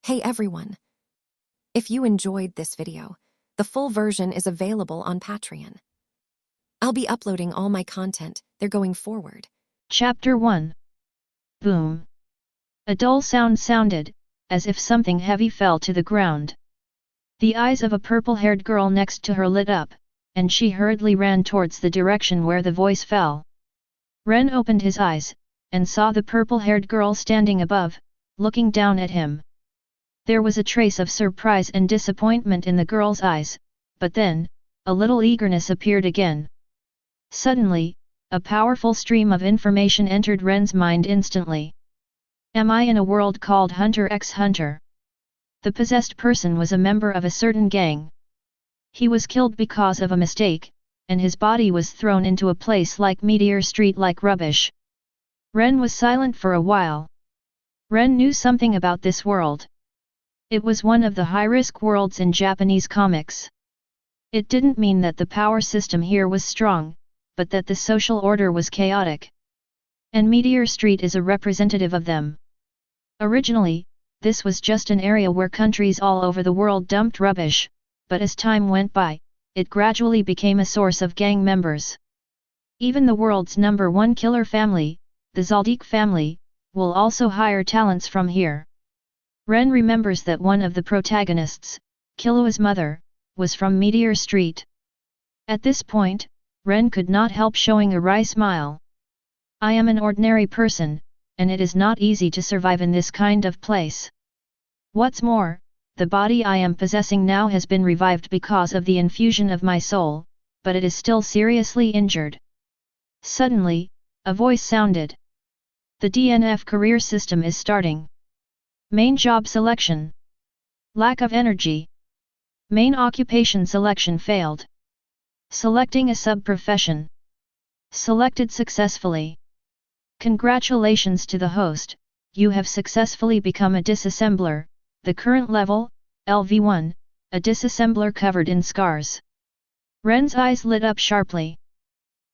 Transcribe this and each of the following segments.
Hey everyone! If you enjoyed this video, the full version is available on Patreon. I'll be uploading all my content there going forward. Chapter 1. Boom. A dull sound sounded, as if something heavy fell to the ground. The eyes of a purple-haired girl next to her lit up, and she hurriedly ran towards the direction where the voice fell. Ren opened his eyes, and saw the purple-haired girl standing above, looking down at him. There was a trace of surprise and disappointment in the girl's eyes, but then, a little eagerness appeared again. Suddenly, a powerful stream of information entered Ren's mind instantly. Am I in a world called Hunter x Hunter? The possessed person was a member of a certain gang. He was killed because of a mistake, and his body was thrown into a place like Meteor Street like rubbish. Ren was silent for a while. Ren knew something about this world. It was one of the high-risk worlds in Japanese comics. It didn't mean that the power system here was strong, but that the social order was chaotic. And Meteor Street is a representative of them. Originally, this was just an area where countries all over the world dumped rubbish, but as time went by, it gradually became a source of gang members. Even the world's #1 killer family, the Zaldik family, will also hire talents from here. Ren remembers that one of the protagonists, Killua's mother, was from Meteor Street. At this point, Ren could not help showing a wry smile. I am an ordinary person, and it is not easy to survive in this kind of place. What's more, the body I am possessing now has been revived because of the infusion of my soul, but it is still seriously injured. Suddenly, a voice sounded. The DNF career system is starting. Main job selection. Lack of energy. Main occupation selection failed. Selecting a sub-profession. Selected successfully. Congratulations to the host, you have successfully become a disassembler, the current level, LV1, a disassembler covered in scars. Ren's eyes lit up sharply.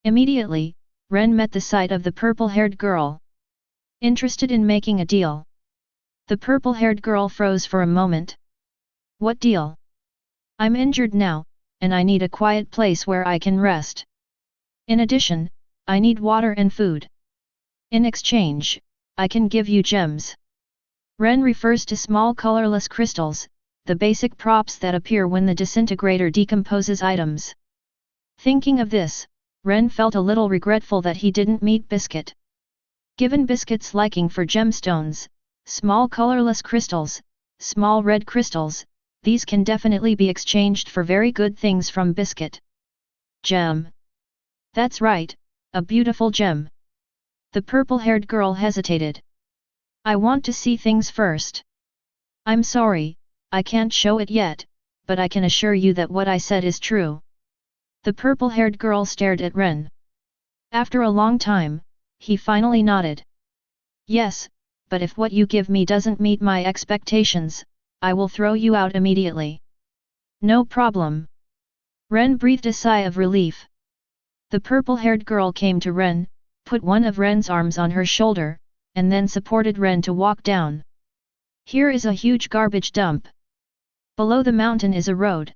Immediately, Ren met the sight of the purple-haired girl. Interested in making a deal. The purple-haired girl froze for a moment. What deal? I'm injured now, and I need a quiet place where I can rest. In addition, I need water and food. In exchange, I can give you gems. Ren refers to small colorless crystals, the basic props that appear when the disintegrator decomposes items. Thinking of this, Ren felt a little regretful that he didn't meet Biscuit. Given Biscuit's liking for gemstones, small colorless crystals, small red crystals, these can definitely be exchanged for very good things from Biscuit. Gem. That's right, a beautiful gem. The purple-haired girl hesitated. I want to see things first. I'm sorry, I can't show it yet, but I can assure you that what I said is true. The purple-haired girl stared at Ren. After a long time, he finally nodded. Yes, but if what you give me doesn't meet my expectations, I will throw you out immediately. No problem. Ren breathed a sigh of relief. The purple-haired girl came to Ren, put one of Ren's arms on her shoulder, and then supported Ren to walk down. Here is a huge garbage dump. Below the mountain is a road.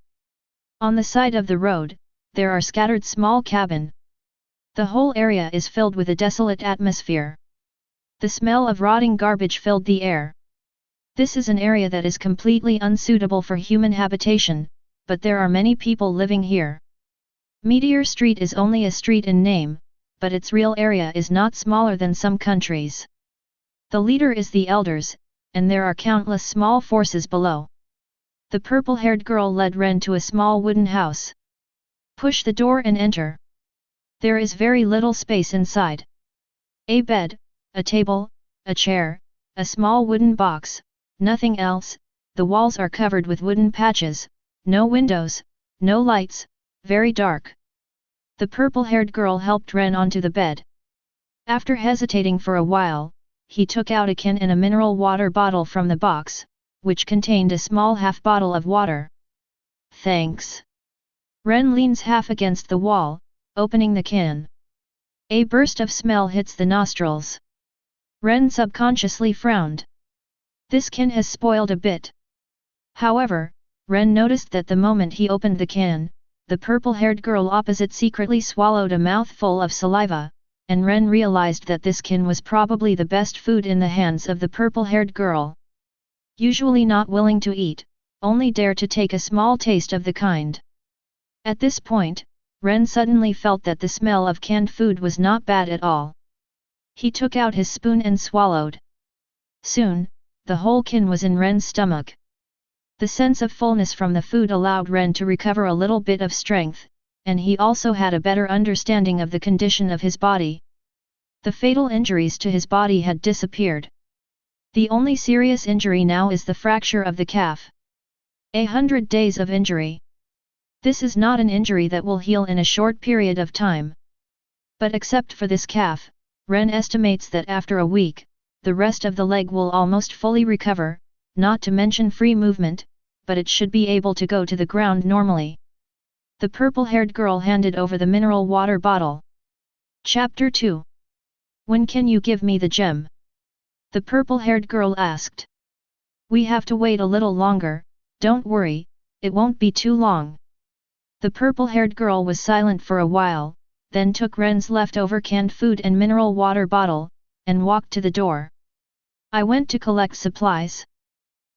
On the side of the road, there are scattered small cabins. The whole area is filled with a desolate atmosphere. The smell of rotting garbage filled the air. This is an area that is completely unsuitable for human habitation, but there are many people living here. Meteor Street is only a street in name, but its real area is not smaller than some countries. The leader is the elders, and there are countless small forces below. The purple-haired girl led Ren to a small wooden house. Push the door and enter. There is very little space inside. A bed, a table, a chair, a small wooden box, nothing else. The walls are covered with wooden patches, no windows, no lights, very dark. The purple-haired girl helped Ren onto the bed. After hesitating for a while, he took out a can and a mineral water bottle from the box, which contained a small half bottle of water. Thanks. Ren leans half against the wall, opening the can. A burst of smell hits the nostrils. Ren subconsciously frowned. This can has spoiled a bit. However, Ren noticed that the moment he opened the can, the purple-haired girl opposite secretly swallowed a mouthful of saliva, and Ren realized that this can was probably the best food in the hands of the purple-haired girl. Usually not willing to eat, only dare to take a small taste of the kind. At this point, Ren suddenly felt that the smell of canned food was not bad at all. He took out his spoon and swallowed. Soon, the whole can was in Ren's stomach. The sense of fullness from the food allowed Ren to recover a little bit of strength, and he also had a better understanding of the condition of his body. The fatal injuries to his body had disappeared. The only serious injury now is the fracture of the calf. 100 days of injury. This is not an injury that will heal in a short period of time. But except for this calf, Ren estimates that after a week, the rest of the leg will almost fully recover, not to mention free movement, but it should be able to go to the ground normally. The purple-haired girl handed over the mineral water bottle. Chapter 2. When can you give me the gem? The purple-haired girl asked. We have to wait a little longer, don't worry, it won't be too long. The purple-haired girl was silent for a while, then took Ren's leftover canned food and mineral water bottle, and walked to the door. I went to collect supplies.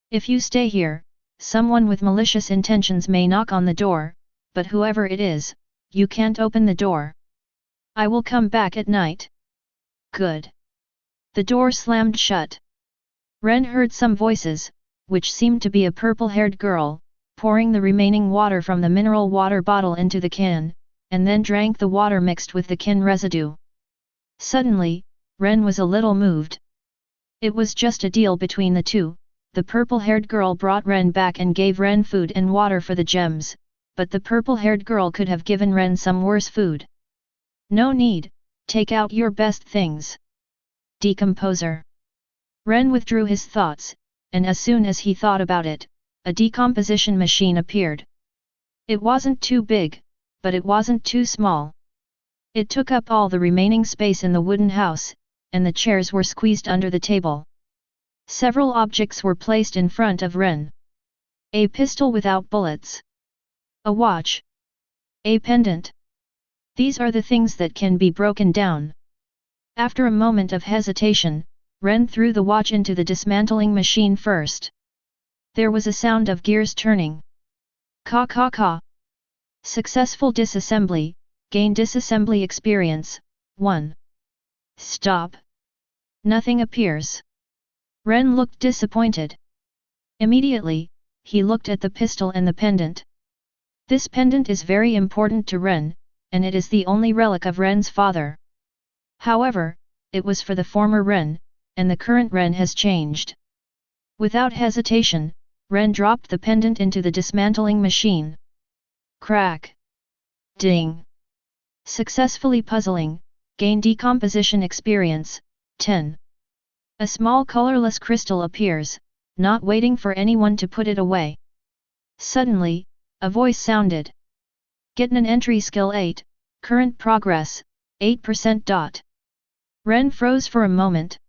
If you stay here, someone with malicious intentions may knock on the door, but whoever it is, you can't open the door. I will come back at night. Good. The door slammed shut. Ren heard some voices, which seemed to be a purple-haired girl, pouring the remaining water from the mineral water bottle into the can, and then drank the water mixed with the can residue. Suddenly, Ren was a little moved. It was just a deal between the two. The purple-haired girl brought Ren back and gave Ren food and water for the gems, but the purple-haired girl could have given Ren some worse food. No need, take out your best things. Decomposer. Ren withdrew his thoughts, and as soon as he thought about it, a decomposition machine appeared. It wasn't too big, but it wasn't too small. It took up all the remaining space in the wooden house, and the chairs were squeezed under the table. Several objects were placed in front of Ren. A pistol without bullets. A watch. A pendant. These are the things that can be broken down. After a moment of hesitation, Ren threw the watch into the dismantling machine first. There was a sound of gears turning. Caw caw caw. Successful disassembly, gain disassembly experience, 1. Stop. Nothing appears. Ren looked disappointed. Immediately, he looked at the pistol and the pendant. This pendant is very important to Ren, and it is the only relic of Ren's father. However, it was for the former Ren, and the current Ren has changed. Without hesitation, Ren dropped the pendant into the dismantling machine. Crack. Ding. Successfully puzzling, gain decomposition experience, 10. A small colorless crystal appears, not waiting for anyone to put it away. Suddenly, a voice sounded. Get an entry skill 8, current progress, 8%. Ren froze for a moment.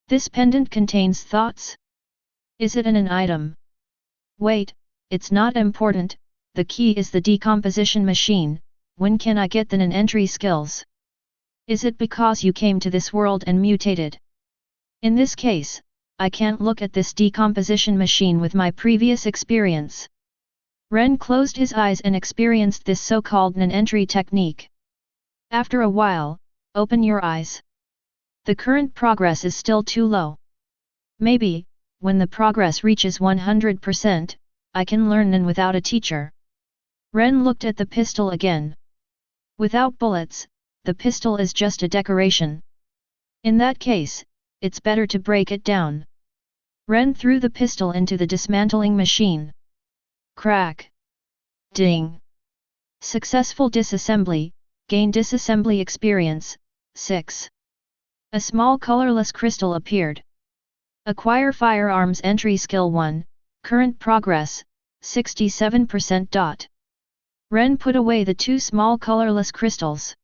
This pendant contains thoughts? Is it an item? Wait, it's not important, the key is the decomposition machine. When can I get the entry skills? Is it because you came to this world and mutated? In this case, I can't look at this decomposition machine with my previous experience. Ren closed his eyes and experienced this so-called entry technique. After a while, open your eyes. The current progress is still too low. Maybe, when the progress reaches 100%, I can learn without a teacher. Ren looked at the pistol again. Without bullets, the pistol is just a decoration. In that case, it's better to break it down. Ren threw the pistol into the dismantling machine. Crack. Ding. Successful disassembly, gain disassembly experience, 6. A small colorless crystal appeared. Acquire firearms entry skill 1, current progress, 67%. Ren put away the 2 small colorless crystals.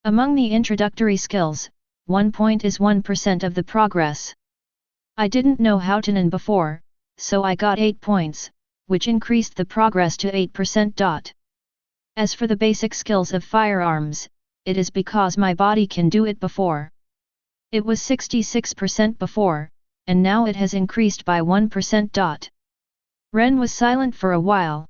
Among the introductory skills, 1 point is 1% of the progress. I didn't know Houtanen before, so I got 8 points, which increased the progress to 8%. As for the basic skills of firearms, it is because my body can do it before. It was 66% before, and now it has increased by 1%. Ren was silent for a while.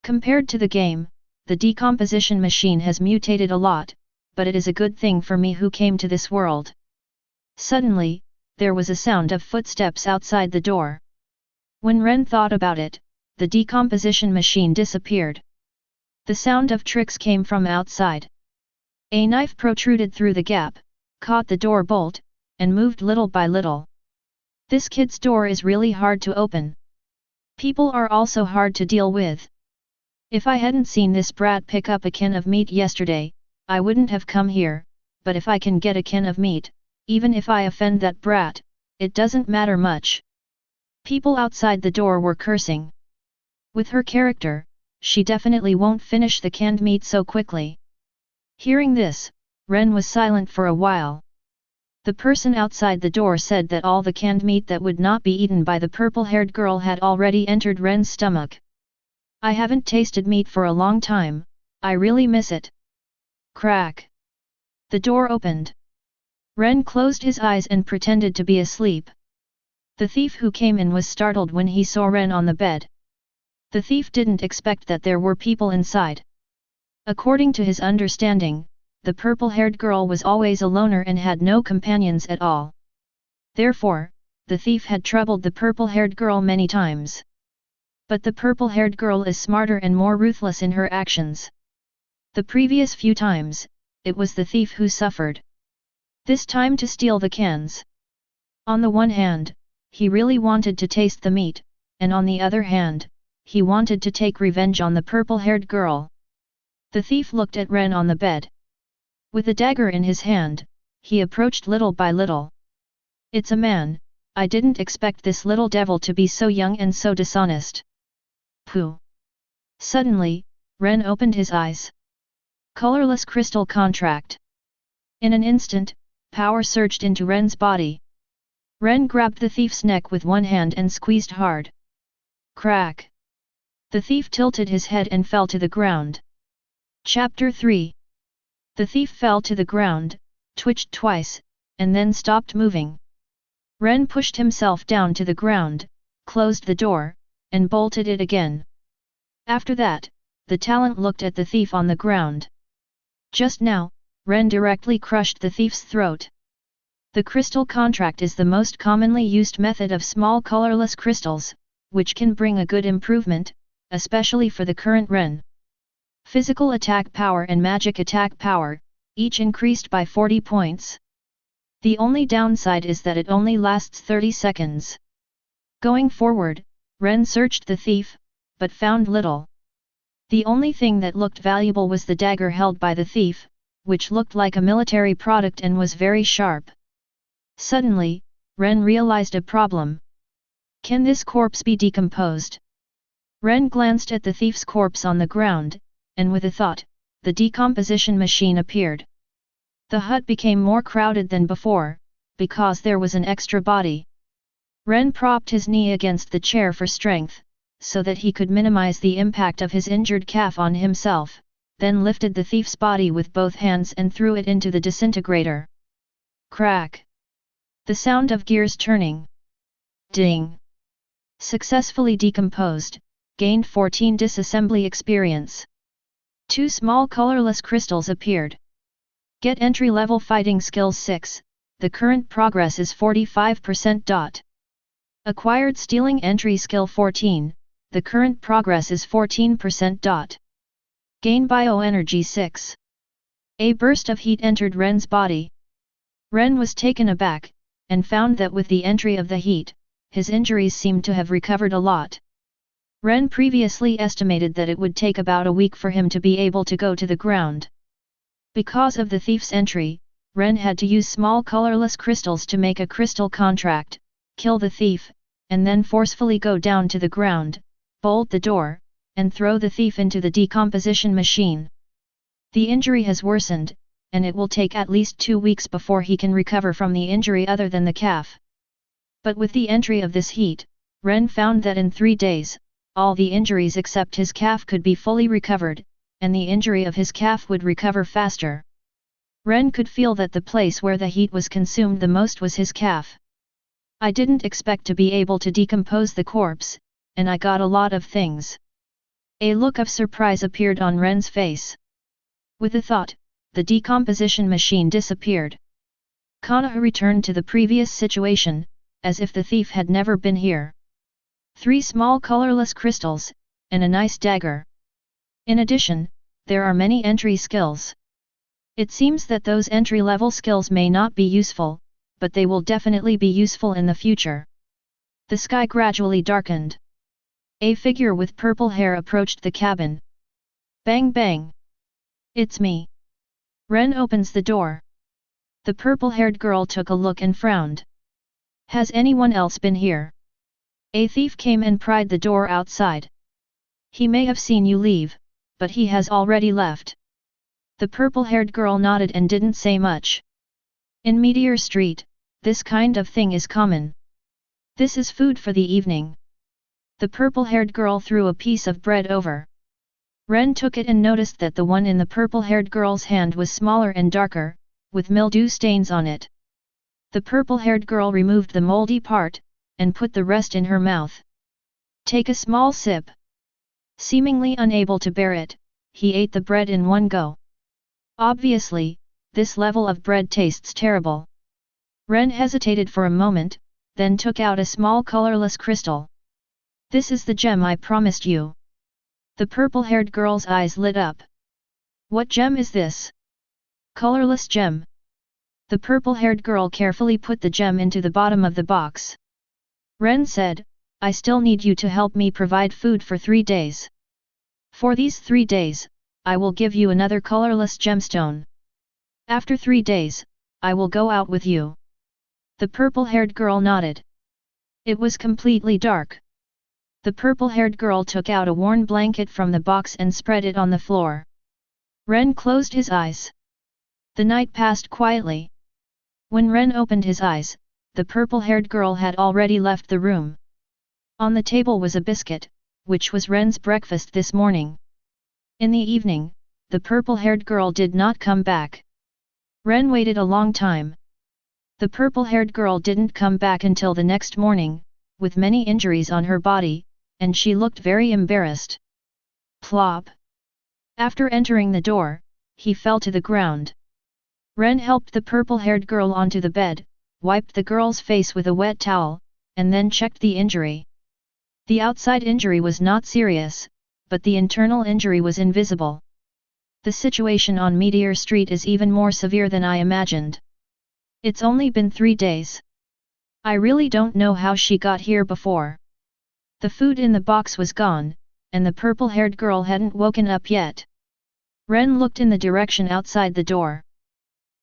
Compared to the game, the decomposition machine has mutated a lot, but it is a good thing for me who came to this world. Suddenly, there was a sound of footsteps outside the door. When Ren thought about it, the decomposition machine disappeared. The sound of tricks came from outside. A knife protruded through the gap, caught the door bolt, and moved little by little. This kid's door is really hard to open. People are also hard to deal with. If I hadn't seen this brat pick up a can of meat yesterday, I wouldn't have come here, but if I can get a can of meat, even if I offend that brat, it doesn't matter much. People outside the door were cursing. With her character, she definitely won't finish the canned meat so quickly. Hearing this, Ren was silent for a while. The person outside the door said that all the canned meat that would not be eaten by the purple-haired girl had already entered Ren's stomach. I haven't tasted meat for a long time, I really miss it. Crack. The door opened. Ren closed his eyes and pretended to be asleep. The thief who came in was startled when he saw Ren on the bed. The thief didn't expect that there were people inside. According to his understanding, the purple-haired girl was always a loner and had no companions at all. Therefore, the thief had troubled the purple-haired girl many times. But the purple-haired girl is smarter and more ruthless in her actions. The previous few times, it was the thief who suffered. This time to steal the cans. On the one hand, he really wanted to taste the meat, and on the other hand, he wanted to take revenge on the purple-haired girl. The thief looked at Ren on the bed. With a dagger in his hand, he approached little by little. It's a man, I didn't expect this little devil to be so young and so dishonest. Pooh! Suddenly, Ren opened his eyes. Colorless crystal contract. In an instant, power surged into Ren's body. Ren grabbed the thief's neck with one hand and squeezed hard. Crack! The thief tilted his head and fell to the ground. Chapter 3. The thief fell to the ground, twitched twice, and then stopped moving. Ren pushed himself down to the ground, closed the door, and bolted it again. After that, the talent looked at the thief on the ground. Just now, Ren directly crushed the thief's throat. The crystal contract is the most commonly used method of small colorless crystals, which can bring a good improvement, especially for the current Ren. Physical attack power and magic attack power, each increased by 40 points. The only downside is that it only lasts 30 seconds. Going forward, Ren searched the thief, but found little. The only thing that looked valuable was the dagger held by the thief, which looked like a military product and was very sharp. Suddenly, Ren realized a problem. Can this corpse be decomposed? Ren glanced at the thief's corpse on the ground, and with a thought, the decomposition machine appeared. The hut became more crowded than before, because there was an extra body. Ren propped his knee against the chair for strength, so that he could minimize the impact of his injured calf on himself, then lifted the thief's body with both hands and threw it into the disintegrator. Crack! The sound of gears turning. Ding! Successfully decomposed, gained 14 disassembly experience. 2 small colorless crystals appeared. Get entry-level fighting skills 6, the current progress is 45%. Acquired stealing entry skill 14, the current progress is 14%. Gain bioenergy 6. A burst of heat entered Ren's body. Ren was taken aback, and found that with the entry of the heat, his injuries seemed to have recovered a lot. Ren previously estimated that it would take about a week for him to be able to go to the ground. Because of the thief's entry, Ren had to use small colorless crystals to make a crystal contract, kill the thief, and then forcefully go down to the ground, bolt the door, and throw the thief into the decomposition machine. The injury has worsened, and it will take at least 2 weeks before he can recover from the injury other than the calf. But with the entry of this heat, Ren found that in 3 days, all the injuries except his calf could be fully recovered, and the injury of his calf would recover faster. Ren could feel that the place where the heat was consumed the most was his calf. I didn't expect to be able to decompose the corpse, and I got a lot of things. A look of surprise appeared on Ren's face. With a thought, the decomposition machine disappeared. Kana returned to the previous situation, as if the thief had never been here. 3 small colorless crystals, and a nice dagger. In addition, there are many entry skills. It seems that those entry-level skills may not be useful, but they will definitely be useful in the future. The sky gradually darkened. A figure with purple hair approached the cabin. Bang bang! It's me. Ren opens the door. The purple-haired girl took a look and frowned. Has anyone else been here? A thief came and pried the door outside. He may have seen you leave, but he has already left. The purple-haired girl nodded and didn't say much. In Meteor Street, this kind of thing is common. This is food for the evening. The purple-haired girl threw a piece of bread over. Ren took it and noticed that the one in the purple-haired girl's hand was smaller and darker, with mildew stains on it. The purple-haired girl removed the moldy part, and put the rest in her mouth. Take a small sip. Seemingly unable to bear it, he ate the bread in one go. Obviously, this level of bread tastes terrible. Ren hesitated for a moment, then took out a small colorless crystal. This is the gem I promised you. The purple-haired girl's eyes lit up. What gem is this? Colorless gem. The purple-haired girl carefully put the gem into the bottom of the box. Ren said, I still need you to help me provide food for 3 days. For these 3 days, I will give you another colorless gemstone. After 3 days, I will go out with you. The purple-haired girl nodded. It was completely dark. The purple-haired girl took out a worn blanket from the box and spread it on the floor. Ren closed his eyes. The night passed quietly. When Ren opened his eyes, the purple-haired girl had already left the room. On the table was a biscuit, which was Ren's breakfast this morning. In the evening, the purple-haired girl did not come back. Ren waited a long time. The purple-haired girl didn't come back until the next morning, with many injuries on her body, and she looked very embarrassed. Plop! After entering the door, he fell to the ground. Ren helped the purple-haired girl onto the bed, wiped the girl's face with a wet towel, and then checked the injury. The outside injury was not serious, but the internal injury was invisible. The situation on Meteor Street is even more severe than I imagined. It's only been 3 days. I really don't know how she got here before. The food in the box was gone, and the purple-haired girl hadn't woken up yet. Ren looked in the direction outside the door.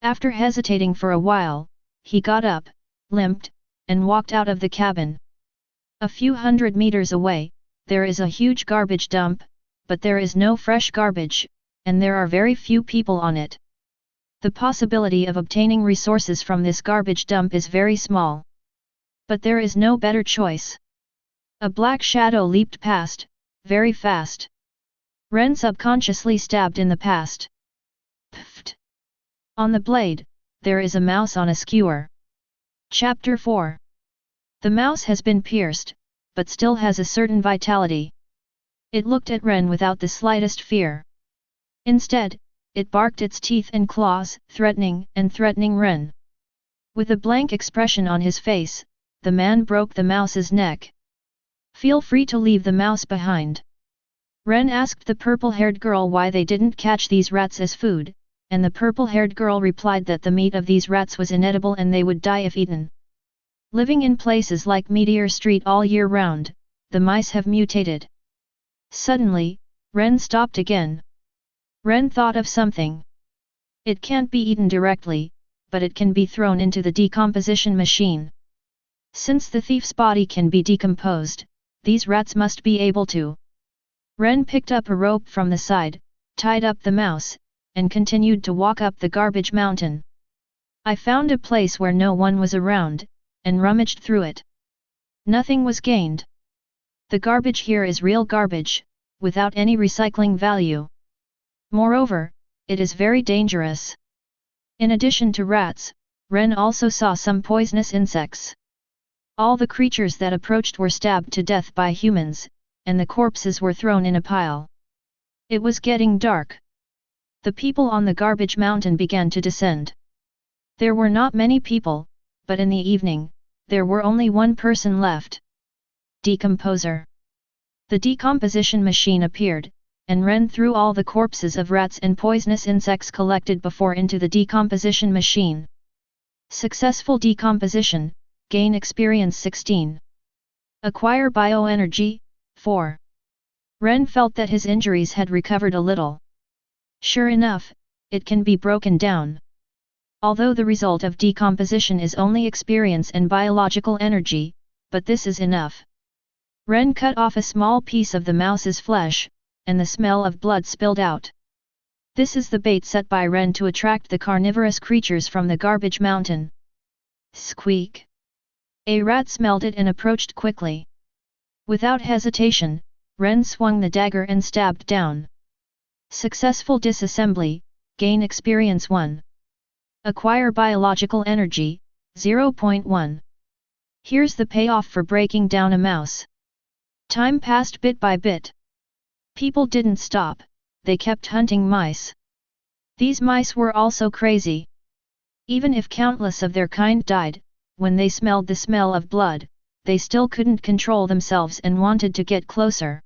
After hesitating for a while, he got up, limped, and walked out of the cabin. A few hundred meters away, there is a huge garbage dump, but there is no fresh garbage, and there are very few people on it. The possibility of obtaining resources from this garbage dump is very small. But there is no better choice. A black shadow leaped past, very fast. Ren subconsciously stabbed in the past. Pfft! On the blade, there is a mouse on a skewer. Chapter 4. The mouse has been pierced, but still has a certain vitality. It looked at Ren without the slightest fear. Instead, it barked its teeth and claws, threatening Ren. With a blank expression on his face, the man broke the mouse's neck. Feel free to leave the mouse behind. Ren asked the purple-haired girl why they didn't catch these rats as food, and the purple-haired girl replied that the meat of these rats was inedible and they would die if eaten. Living in places like Meteor Street all year round, the mice have mutated. Suddenly, Ren stopped again. Ren thought of something. It can't be eaten directly, but it can be thrown into the decomposition machine. Since the thief's body can be decomposed, these rats must be able to. Ren picked up a rope from the side, tied up the mouse, and continued to walk up the garbage mountain. I found a place where no one was around, and rummaged through it. Nothing was gained. The garbage here is real garbage, without any recycling value. Moreover, it is very dangerous. In addition to rats, Ren also saw some poisonous insects. All the creatures that approached were stabbed to death by humans, and the corpses were thrown in a pile. It was getting dark. The people on the garbage mountain began to descend. There were not many people, but in the evening, there were only one person left. Decomposer. The decomposition machine appeared, and Ren threw all the corpses of rats and poisonous insects collected before into the decomposition machine. Successful decomposition, gain experience 16. Acquire bioenergy, 4. Ren felt that his injuries had recovered a little. Sure enough, it can be broken down. Although the result of decomposition is only experience and biological energy, but this is enough. Ren cut off a small piece of the mouse's flesh, and the smell of blood spilled out. This is the bait set by Ren to attract the carnivorous creatures from the garbage mountain. Squeak! A rat smelled it and approached quickly. Without hesitation, Ren swung the dagger and stabbed down. Successful disassembly, gain experience 1. Acquire biological energy, 0.1. Here's the payoff for breaking down a mouse. Time passed bit by bit. People didn't stop, they kept hunting mice. These mice were also crazy. Even if countless of their kind died, when they smelled the smell of blood, they still couldn't control themselves and wanted to get closer.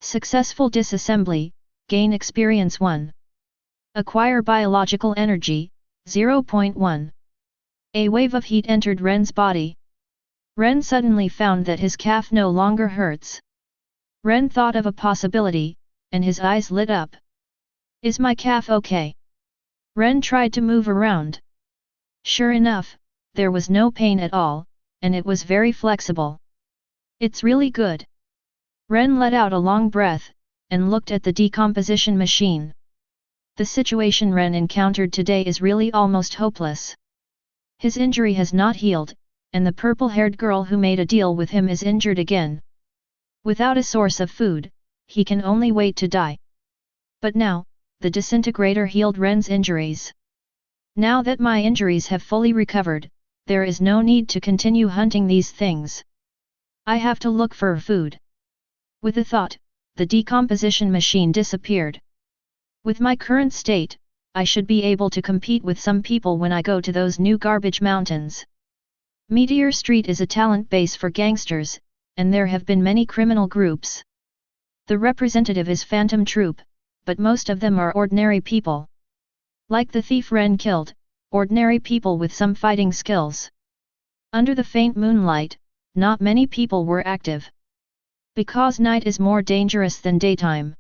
Successful disassembly, gain experience 1. Acquire biological energy, 0.1. A wave of heat entered Ren's body. Ren suddenly found that his calf no longer hurts. Ren thought of a possibility, and his eyes lit up. Is my calf okay? Ren tried to move around. Sure enough, there was no pain at all, and it was very flexible. It's really good. Ren let out a long breath, and looked at the decomposition machine. The situation Ren encountered today is really almost hopeless. His injury has not healed, and the purple-haired girl who made a deal with him is injured again. Without a source of food, he can only wait to die. But now, the disintegrator healed Ren's injuries. Now that my injuries have fully recovered, there is no need to continue hunting these things. I have to look for food. With a thought, the decomposition machine disappeared. With my current state, I should be able to compete with some people when I go to those new garbage mountains. Meteor Street is a talent base for gangsters, and there have been many criminal groups. The representative is Phantom Troop, but most of them are ordinary people. Like the thief Ren killed, ordinary people with some fighting skills. Under the faint moonlight, not many people were active. Because night is more dangerous than daytime.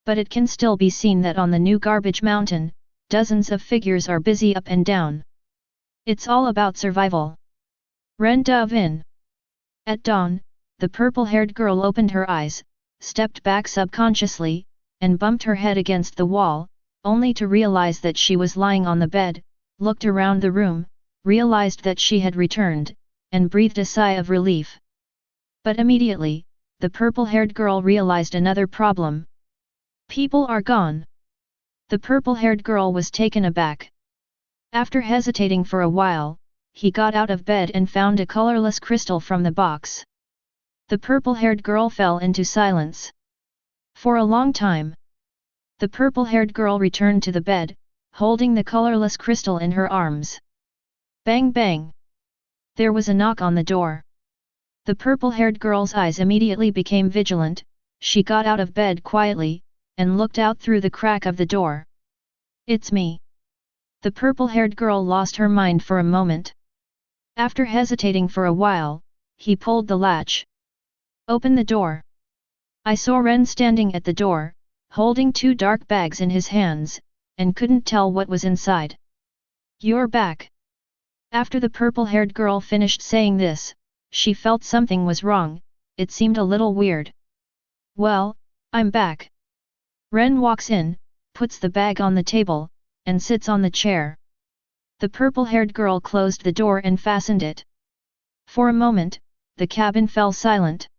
But it can still be seen that on the new garbage mountain, dozens of figures are busy up and down. It's all about survival. Ren dove in. At dawn, the purple-haired girl opened her eyes, stepped back subconsciously, and bumped her head against the wall, only to realize that she was lying on the bed, looked around the room, realized that she had returned, and breathed a sigh of relief. But immediately, the purple-haired girl realized another problem. People are gone. The purple-haired girl was taken aback. After hesitating for a while, he got out of bed and found a colorless crystal from the box. The purple-haired girl fell into silence. For a long time. The purple-haired girl returned to the bed, holding the colorless crystal in her arms. Bang bang! There was a knock on the door. The purple-haired girl's eyes immediately became vigilant, she got out of bed quietly, and looked out through the crack of the door. It's me. The purple-haired girl lost her mind for a moment. After hesitating for a while, he pulled the latch. Open the door. I saw Ren standing at the door, holding two dark bags in his hands, and couldn't tell what was inside. You're back. After the purple-haired girl finished saying this, she felt something was wrong, it seemed a little weird. Well, I'm back. Ren walks in, puts the bag on the table, and sits on the chair. The purple-haired girl closed the door and fastened it. For a moment, the cabin fell silent.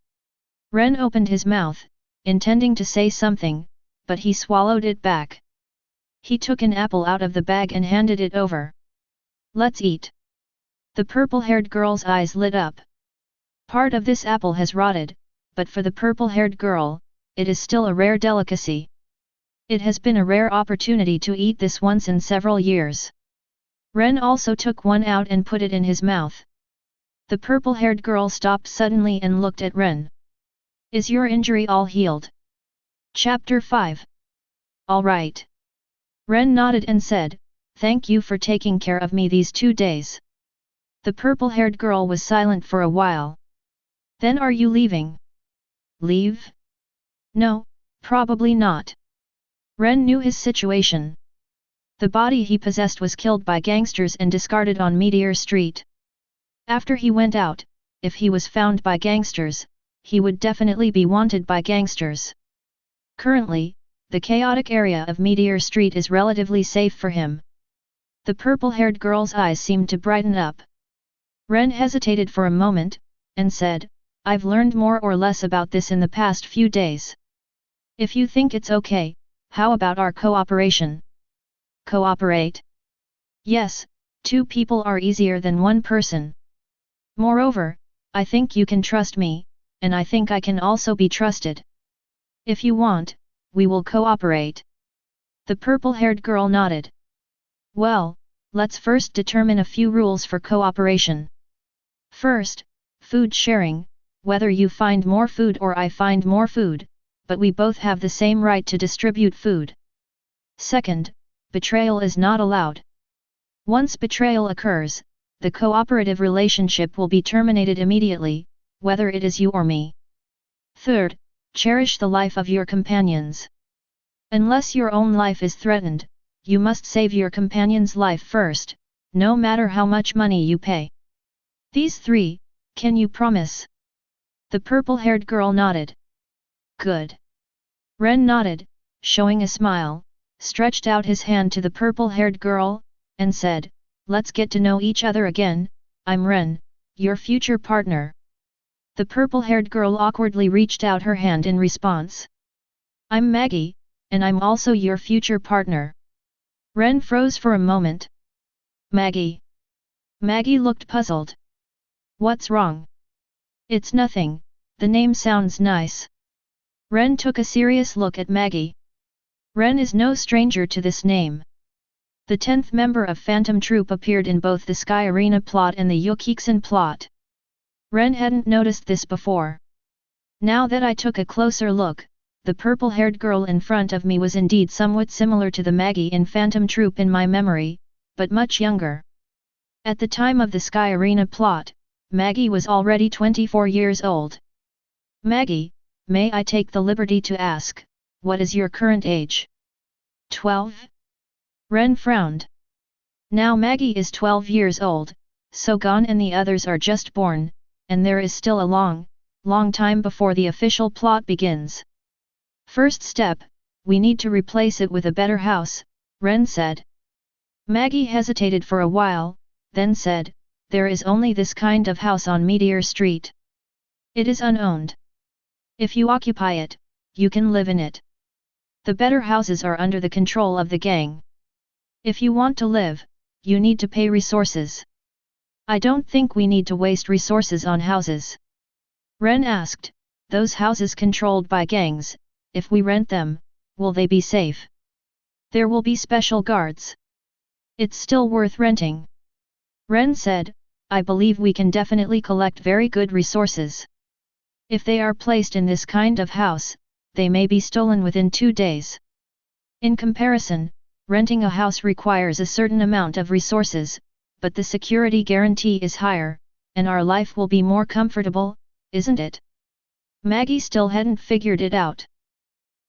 Ren opened his mouth, intending to say something, but he swallowed it back. He took an apple out of the bag and handed it over. Let's eat. The purple-haired girl's eyes lit up. Part of this apple has rotted, but for the purple-haired girl, it is still a rare delicacy. It has been a rare opportunity to eat this once in several years. Ren also took one out and put it in his mouth. The purple-haired girl stopped suddenly and looked at Ren. Is your injury all healed? Chapter 5. All right. Ren nodded and said, thank you for taking care of me these 2 days. The purple-haired girl was silent for a while. Then are you leaving? Leave? No, probably not. Ren knew his situation. The body he possessed was killed by gangsters and discarded on Meteor Street. After he went out, if he was found by gangsters, he would definitely be wanted by gangsters. Currently, the chaotic area of Meteor Street is relatively safe for him. The purple-haired girl's eyes seemed to brighten up. Ren hesitated for a moment, and said, I've learned more or less about this in the past few days. If you think it's okay, how about our cooperation? Cooperate? Yes, 2 people are easier than 1 person. Moreover, I think you can trust me, and I think I can also be trusted. If you want, we will cooperate. The purple-haired girl nodded. Well, let's first determine a few rules for cooperation. First, food sharing, whether you find more food or I find more food, but we both have the same right to distribute food. Second, betrayal is not allowed. Once betrayal occurs, the cooperative relationship will be terminated immediately, whether it is you or me. Third, cherish the life of your companions. Unless your own life is threatened, you must save your companion's life first, no matter how much money you pay. These 3, can you promise? The purple-haired girl nodded. Good. Ren nodded, showing a smile, stretched out his hand to the purple-haired girl, and said, let's get to know each other again, I'm Ren, your future partner. The purple-haired girl awkwardly reached out her hand in response. I'm Maggie, and I'm also your future partner. Ren froze for a moment. Maggie. Maggie looked puzzled. What's wrong? It's nothing, the name sounds nice. Ren took a serious look at Maggie. Ren is no stranger to this name. The 10th member of Phantom Troop appeared in both the Sky Arena plot and the Yukiksen plot. Ren hadn't noticed this before. Now that I took a closer look, the purple-haired girl in front of me was indeed somewhat similar to the Maggie in Phantom Troop in my memory, but much younger. At the time of the Sky Arena plot, Maggie was already 24 years old. Maggie, may I take the liberty to ask, what is your current age? 12? Ren frowned. Now Maggie is 12 years old, so Gon and the others are just born, and there is still a long time before the official plot begins. First step, we need to replace it with a better house, Ren said. Maggie hesitated for a while, then said, there is only this kind of house on Meteor Street. It is unowned. If you occupy it, you can live in it. The better houses are under the control of the gang. If you want to live, you need to pay resources. I don't think we need to waste resources on houses. Ren asked, those houses controlled by gangs, if we rent them, will they be safe? There will be special guards. It's still worth renting. Ren said, I believe we can definitely collect very good resources. If they are placed in this kind of house, they may be stolen within 2 days. In comparison, renting a house requires a certain amount of resources, but the security guarantee is higher, and our life will be more comfortable, isn't it? Maggie still hadn't figured it out.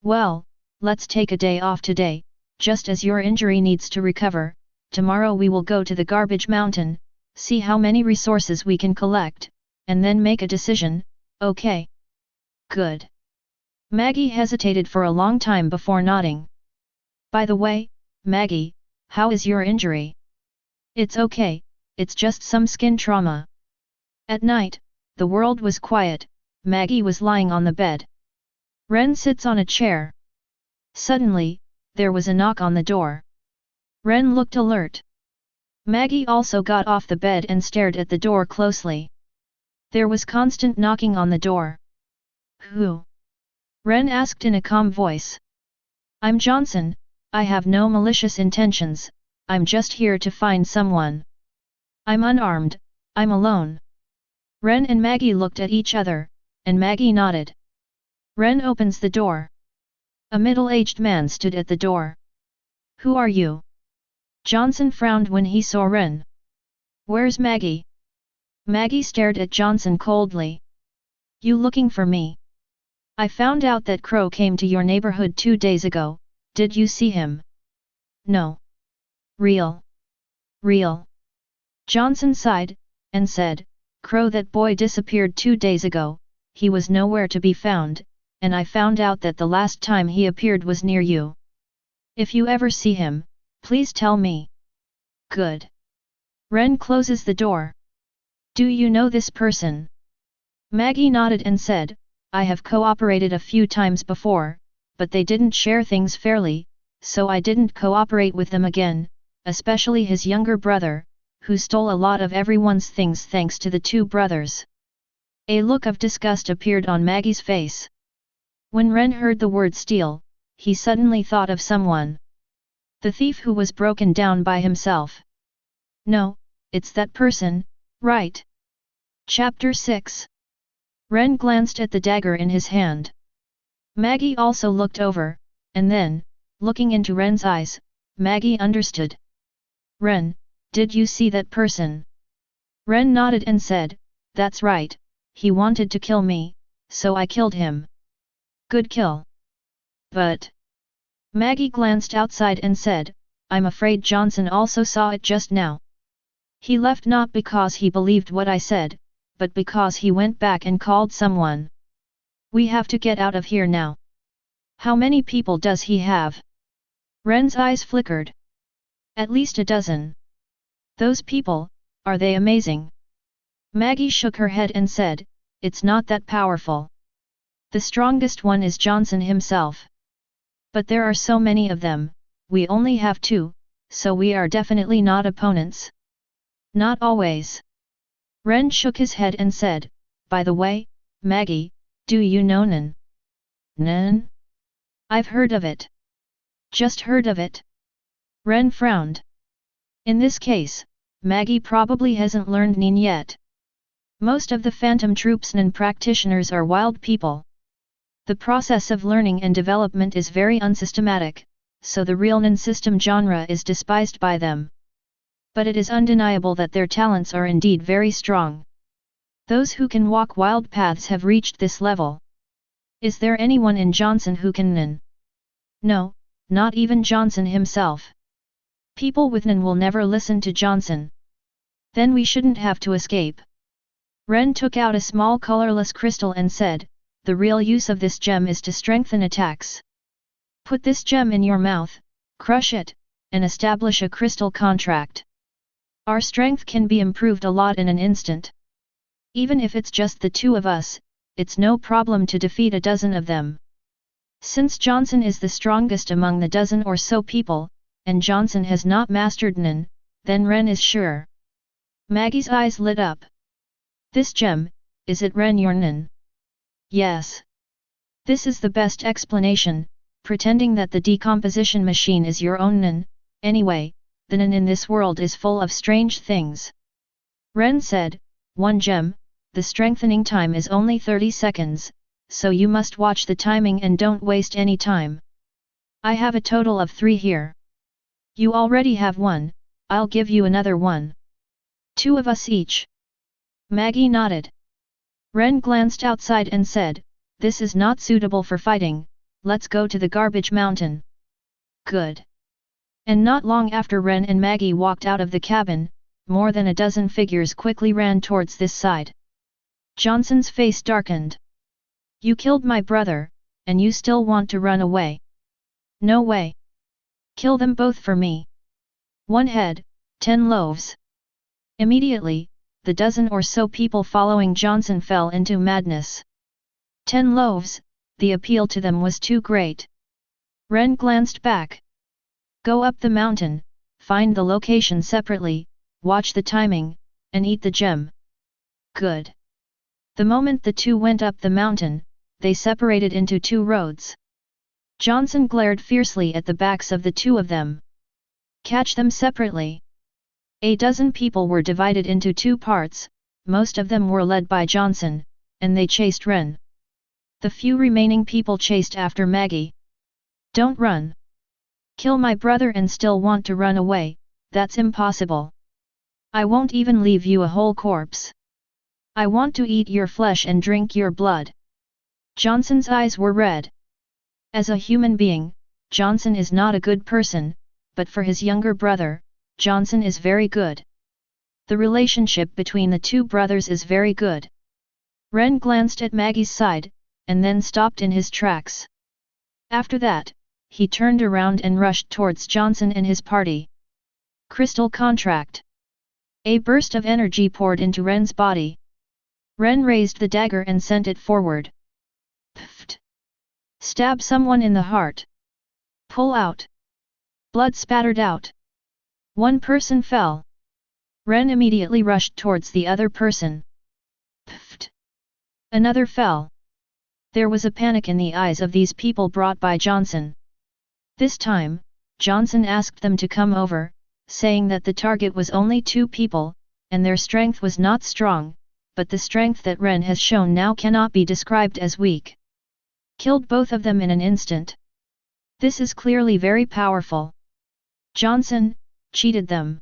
Well, let's take a day off today, just as your injury needs to recover. Tomorrow we will go to the garbage mountain, see how many resources we can collect, and then make a decision, okay? Good. Maggie hesitated for a long time before nodding. By the way, Maggie, how is your injury? It's okay, it's just some skin trauma. At night, the world was quiet. Maggie was lying on the bed. Ren sits on a chair. Suddenly, there was a knock on the door. Ren looked alert. Maggie also got off the bed and stared at the door closely. There was constant knocking on the door. Who? Ren asked in a calm voice. I'm Johnson, I have no malicious intentions, I'm just here to find someone. I'm unarmed, I'm alone. Ren and Maggie looked at each other, and Maggie nodded. Ren opens the door. A middle-aged man stood at the door. Who are you? Johnson frowned when he saw Ren. Where's Maggie? Maggie stared at Johnson coldly. You looking for me? I found out that Crow came to your neighborhood 2 days ago, did you see him? No. Real. Johnson sighed, and said, Crow, that boy disappeared 2 days ago, he was nowhere to be found, and I found out that the last time he appeared was near you. If you ever see him, please tell me. Good. Ren closes the door. Do you know this person? Maggie nodded and said, I have cooperated a few times before, but they didn't share things fairly, so I didn't cooperate with them again, especially his younger brother, who stole a lot of everyone's things thanks to the two brothers. A look of disgust appeared on Maggie's face. When Ren heard the word steal, he suddenly thought of someone. The thief who was broken down by himself. No, it's that person, right? Chapter 6. Ren glanced at the dagger in his hand. Maggie also looked over, and then, looking into Ren's eyes, Maggie understood. Ren, did you see that person? Ren nodded and said, that's right, he wanted to kill me, so I killed him. Good kill. But... Maggie glanced outside and said, I'm afraid Johnson also saw it just now. He left not because he believed what I said, but because he went back and called someone. We have to get out of here now. How many people does he have? Ren's eyes flickered. At least a dozen. Those people, are they amazing? Maggie shook her head and said, it's not that powerful. The strongest one is Johnson himself. But there are so many of them, we only have 2, so we are definitely not opponents. Not always. Ren shook his head and said, by the way, Maggie, do you know Nen? Nen? I've heard of it. Just heard of it. Ren frowned. In this case, Maggie probably hasn't learned Nen yet. Most of the Phantom Troops Nen practitioners are wild people. The process of learning and development is very unsystematic, so the real Nen system genre is despised by them. But it is undeniable that their talents are indeed very strong. Those who can walk wild paths have reached this level. Is there anyone in Johnson who can Nen? No, not even Johnson himself. People with Nen will never listen to Johnson. Then we shouldn't have to escape. Ren took out a small colorless crystal and said, the real use of this gem is to strengthen attacks. Put this gem in your mouth, crush it, and establish a crystal contract. Our strength can be improved a lot in an instant. Even if it's just the 2 of us, it's no problem to defeat a dozen of them. Since Johnson is the strongest among the dozen or so people, and Johnson has not mastered Nen, then Ren is sure. Maggie's eyes lit up. This gem, is it Ren your Nen? Yes. This is the best explanation, pretending that the decomposition machine is your own Nen, anyway, the Nen in this world is full of strange things. Ren said, 1 gem, the strengthening time is only 30 seconds, so you must watch the timing and don't waste any time. I have a total of 3 here. You already have 1, I'll give you another 1. 2 of us each. Maggie nodded. Ren glanced outside and said, this is not suitable for fighting, let's go to the garbage mountain. Good. And not long after Ren and Maggie walked out of the cabin, more than a dozen figures quickly ran towards this side. Johnson's face darkened. You killed my brother, and you still want to run away? No way. Kill them both for me. 1 head, 10 loaves. Immediately, the dozen or so people following Johnson fell into madness. 10 loaves, the appeal to them was too great. Ren glanced back. Go up the mountain, find the location separately, watch the timing, and eat the gem. Good. The moment the two went up the mountain, they separated into 2 roads. Johnson glared fiercely at the backs of the 2 of them. Catch them separately. A dozen people were divided into 2 parts, most of them were led by Johnson, and they chased Ren. The few remaining people chased after Maggie. Don't run. Kill my brother and still want to run away, that's impossible. I won't even leave you a whole corpse. I want to eat your flesh and drink your blood. Johnson's eyes were red. As a human being, Johnson is not a good person, but for his younger brother, Johnson is very good. The relationship between the 2 brothers is very good. Ren glanced at Maggie's side, and then stopped in his tracks. After that, he turned around and rushed towards Johnson and his party. Crystal contract. A burst of energy poured into Ren's body. Ren raised the dagger and sent it forward. Pfft. Stab someone in the heart. Pull out. Blood spattered out. 1 person fell. Ren immediately rushed towards the other person. Pfft. Another fell. There was a panic in the eyes of these people brought by Johnson. This time, Johnson asked them to come over, saying that the target was only 2 people, and their strength was not strong, but the strength that Ren has shown now cannot be described as weak. Killed both of them in an instant. This is clearly very powerful. Johnson cheated them.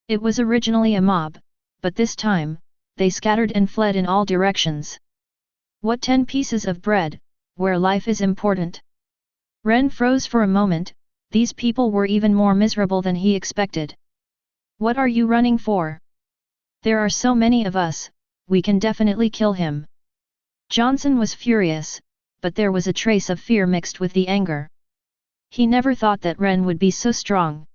It was originally a mob, but this time, they scattered and fled in all directions. What 10 pieces of bread, where life is important? Ren froze for a moment, these people were even more miserable than he expected. What are you running for? There are so many of us, we can definitely kill him. Johnson was furious, but there was a trace of fear mixed with the anger. He never thought that Ren would be so strong.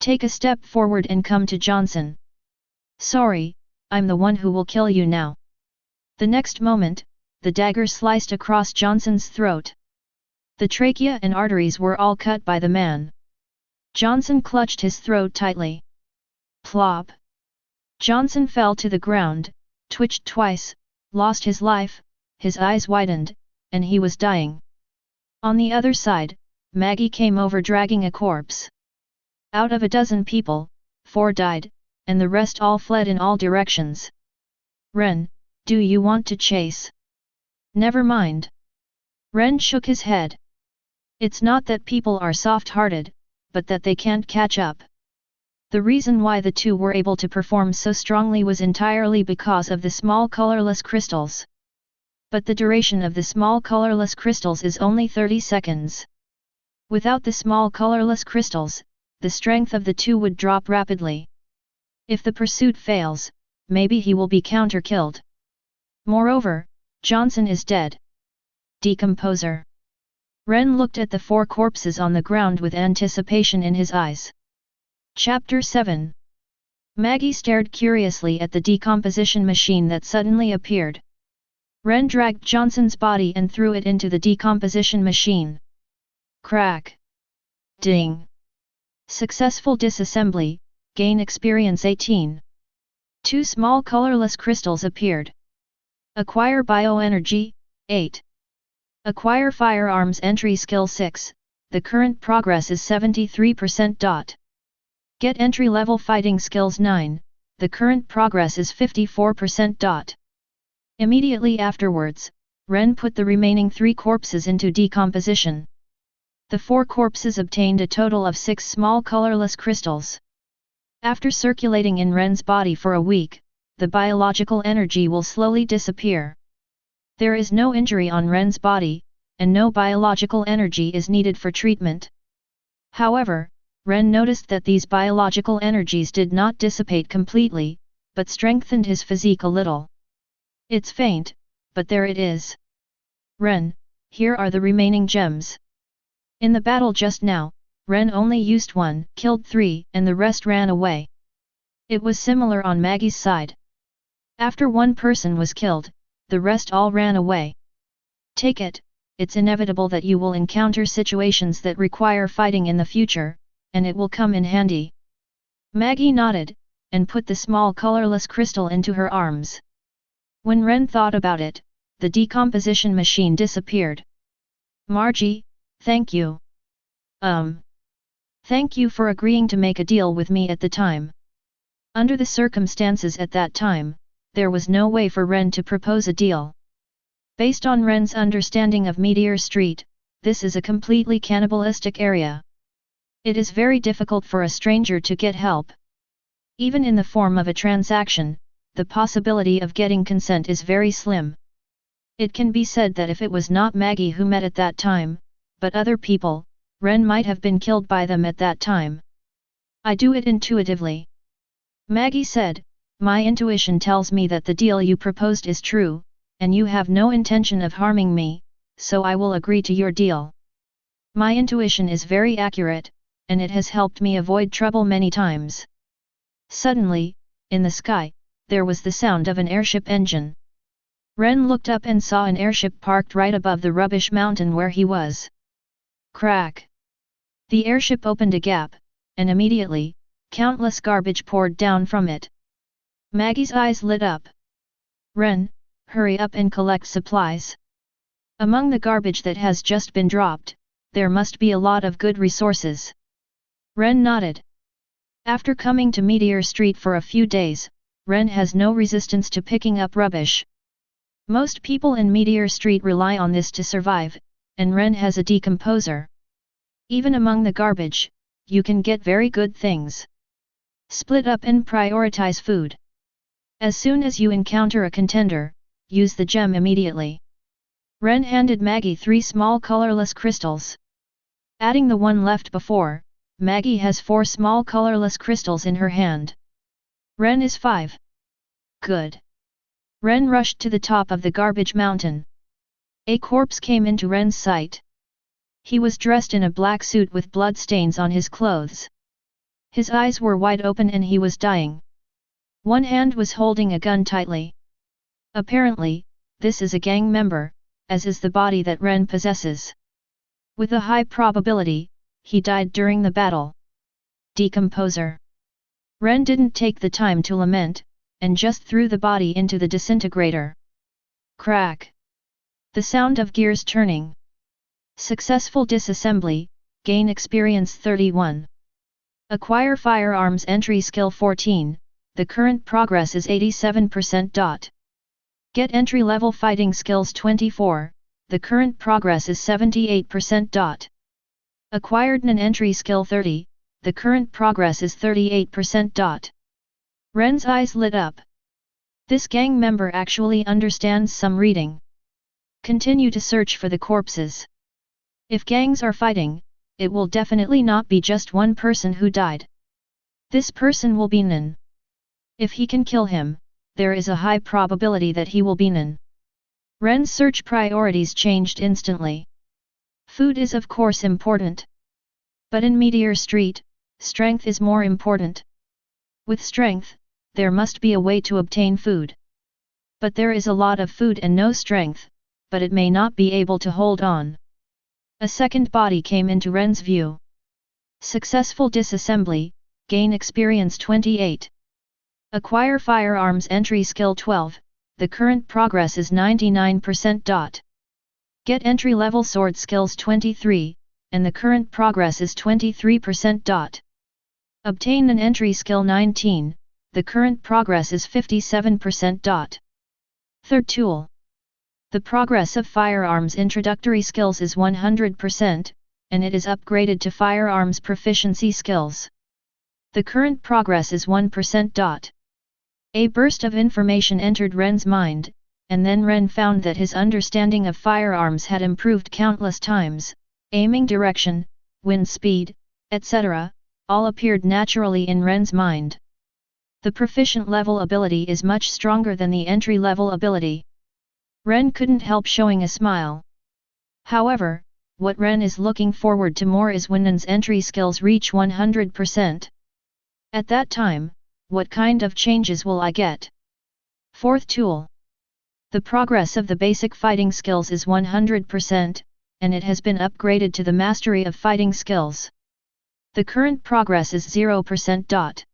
Take a step forward and come to Johnson. Sorry, I'm the one who will kill you now. The next moment, the dagger sliced across Johnson's throat. The trachea and arteries were all cut by the man. Johnson clutched his throat tightly. Plop. Johnson fell to the ground, twitched twice, lost his life, his eyes widened, and he was dying. On the other side, Maggie came over dragging a corpse. Out of a dozen people, 4 died, and the rest all fled in all directions. Ren, do you want to chase? Never mind. Ren shook his head. It's not that people are soft-hearted, but that they can't catch up. The reason why the 2 were able to perform so strongly was entirely because of the small colorless crystals. But the duration of the small colorless crystals is only 30 seconds. Without the small colorless crystals, the strength of the 2 would drop rapidly. If the pursuit fails, maybe he will be counter-killed. Moreover, Johnson is dead. Decomposer. Ren looked at the 4 corpses on the ground with anticipation in his eyes. Chapter 7. Maggie stared curiously at the decomposition machine that suddenly appeared. Ren dragged Johnson's body and threw it into the decomposition machine. Crack. Ding. Successful disassembly, gain experience 18. 2 small colorless crystals appeared. Acquire bioenergy, 8. Acquire firearms entry skill 6, the current progress is 73%. Get entry level fighting skills 9, the current progress is 54%. Immediately afterwards, Ren put the remaining 3 corpses into decomposition. The 4 corpses obtained a total of 6 small colorless crystals. After circulating in Ren's body for a week, the biological energy will slowly disappear. There is no injury on Ren's body, and no biological energy is needed for treatment. However, Ren noticed that these biological energies did not dissipate completely, but strengthened his physique a little. It's faint, but there it is. Ren, here are the remaining gems. In the battle just now, Ren only used 1, killed 3, and the rest ran away. It was similar on Maggie's side. After one person was killed, the rest all ran away. Take it, it's inevitable that you will encounter situations that require fighting in the future, and it will come in handy. Maggie nodded, and put the small colorless crystal into her arms. When Ren thought about it, the decomposition machine disappeared. Margie, thank you. Thank you for agreeing to make a deal with me at the time. Under the circumstances at that time, there was no way for Ren to propose a deal. Based on Ren's understanding of Meteor Street, this is a completely cannibalistic area. It is very difficult for a stranger to get help. Even in the form of a transaction, the possibility of getting consent is very slim. It can be said that if it was not Maggie who met at that time, but other people, Ren might have been killed by them at that time. I do it intuitively. Maggie said, my intuition tells me that the deal you proposed is true, and you have no intention of harming me, so I will agree to your deal. My intuition is very accurate, and it has helped me avoid trouble many times. Suddenly, in the sky, there was the sound of an airship engine. Ren looked up and saw an airship parked right above the rubbish mountain where he was. Crack! The airship opened a gap, and immediately, countless garbage poured down from it. Maggie's eyes lit up. Ren, hurry up and collect supplies. Among the garbage that has just been dropped, there must be a lot of good resources. Ren nodded. After coming to Meteor Street for a few days, Ren has no resistance to picking up rubbish. Most people in Meteor Street rely on this to survive, and Ren has a decomposer. Even among the garbage, you can get very good things. Split up and prioritize food. As soon as you encounter a contender, use the gem immediately. Ren handed Maggie 3 small colorless crystals. Adding the one left before, Maggie has 4 small colorless crystals in her hand. Ren is 5. Good. Ren rushed to the top of the garbage mountain. A corpse came into Ren's sight. He was dressed in a black suit with blood stains on his clothes. His eyes were wide open and he was dying. One hand was holding a gun tightly. Apparently, this is a gang member, as is the body that Ren possesses. With a high probability, he died during the battle. Decomposer. Ren didn't take the time to lament, and just threw the body into the disintegrator. Crack! The sound of gears turning. Successful disassembly, gain experience 31. Acquire firearms entry skill 14, the current progress is 87%. Get entry level fighting skills 24, the current progress is 78%. Acquired an entry skill 30, the current progress is 38%. Ren's eyes lit up. This gang member actually understands some reading. Continue to search for the corpses. If gangs are fighting, it will definitely not be just one person who died. This person will be Nen. If he can kill him, there is a high probability that he will be Nen. Ren's search priorities changed instantly. Food is of course important. But in Meteor Street, strength is more important. With strength, there must be a way to obtain food. But there is a lot of food and no strength, but it may not be able to hold on. A second body came into Ren's view. Successful disassembly, gain experience 28. Acquire firearms entry skill 12, the current progress is 99%. Get entry level sword skills 23, and the current progress is 23%. Obtain an entry skill 19, the current progress is 57%. Third tool. The progress of firearms introductory skills is 100%, and it is upgraded to firearms proficiency skills. The current progress is 1%. A burst of information entered Ren's mind, and then Ren found that his understanding of firearms had improved countless times. Aiming direction, wind speed, etc., all appeared naturally in Ren's mind. The proficient level ability is much stronger than the entry level ability. Ren couldn't help showing a smile. However, what Ren is looking forward to more is when Nen's entry skills reach 100%. At that time, what kind of changes will I get? Fourth tool. The progress of the basic fighting skills is 100%, and it has been upgraded to the mastery of fighting skills. The current progress is 0%.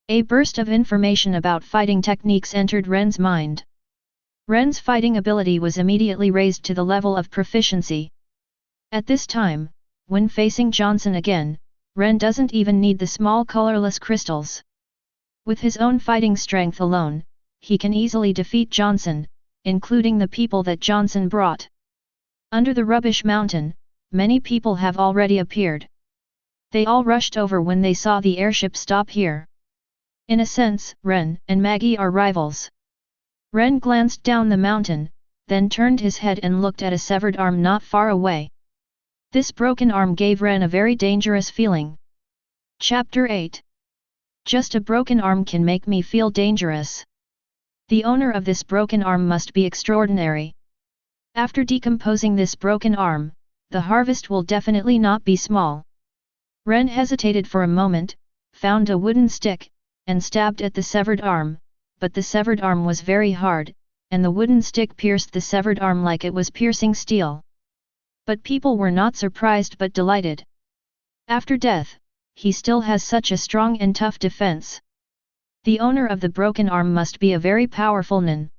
A burst of information about fighting techniques entered Ren's mind. Ren's fighting ability was immediately raised to the level of proficiency. At this time, when facing Johnson again, Ren doesn't even need the small colorless crystals. With his own fighting strength alone, he can easily defeat Johnson, including the people that Johnson brought. Under the rubbish mountain, many people have already appeared. They all rushed over when they saw the airship stop here. In a sense, Ren and Maggie are rivals. Ren glanced down the mountain, then turned his head and looked at a severed arm not far away. This broken arm gave Ren a very dangerous feeling. Chapter 8. Just a broken arm can make me feel dangerous. The owner of this broken arm must be extraordinary. After decomposing this broken arm, the harvest will definitely not be small. Ren hesitated for a moment, found a wooden stick, and stabbed at the severed arm, but the severed arm was very hard, and the wooden stick pierced the severed arm like it was piercing steel. But people were not surprised but delighted. After death, he still has such a strong and tough defense. The owner of the broken arm must be a very powerful nin.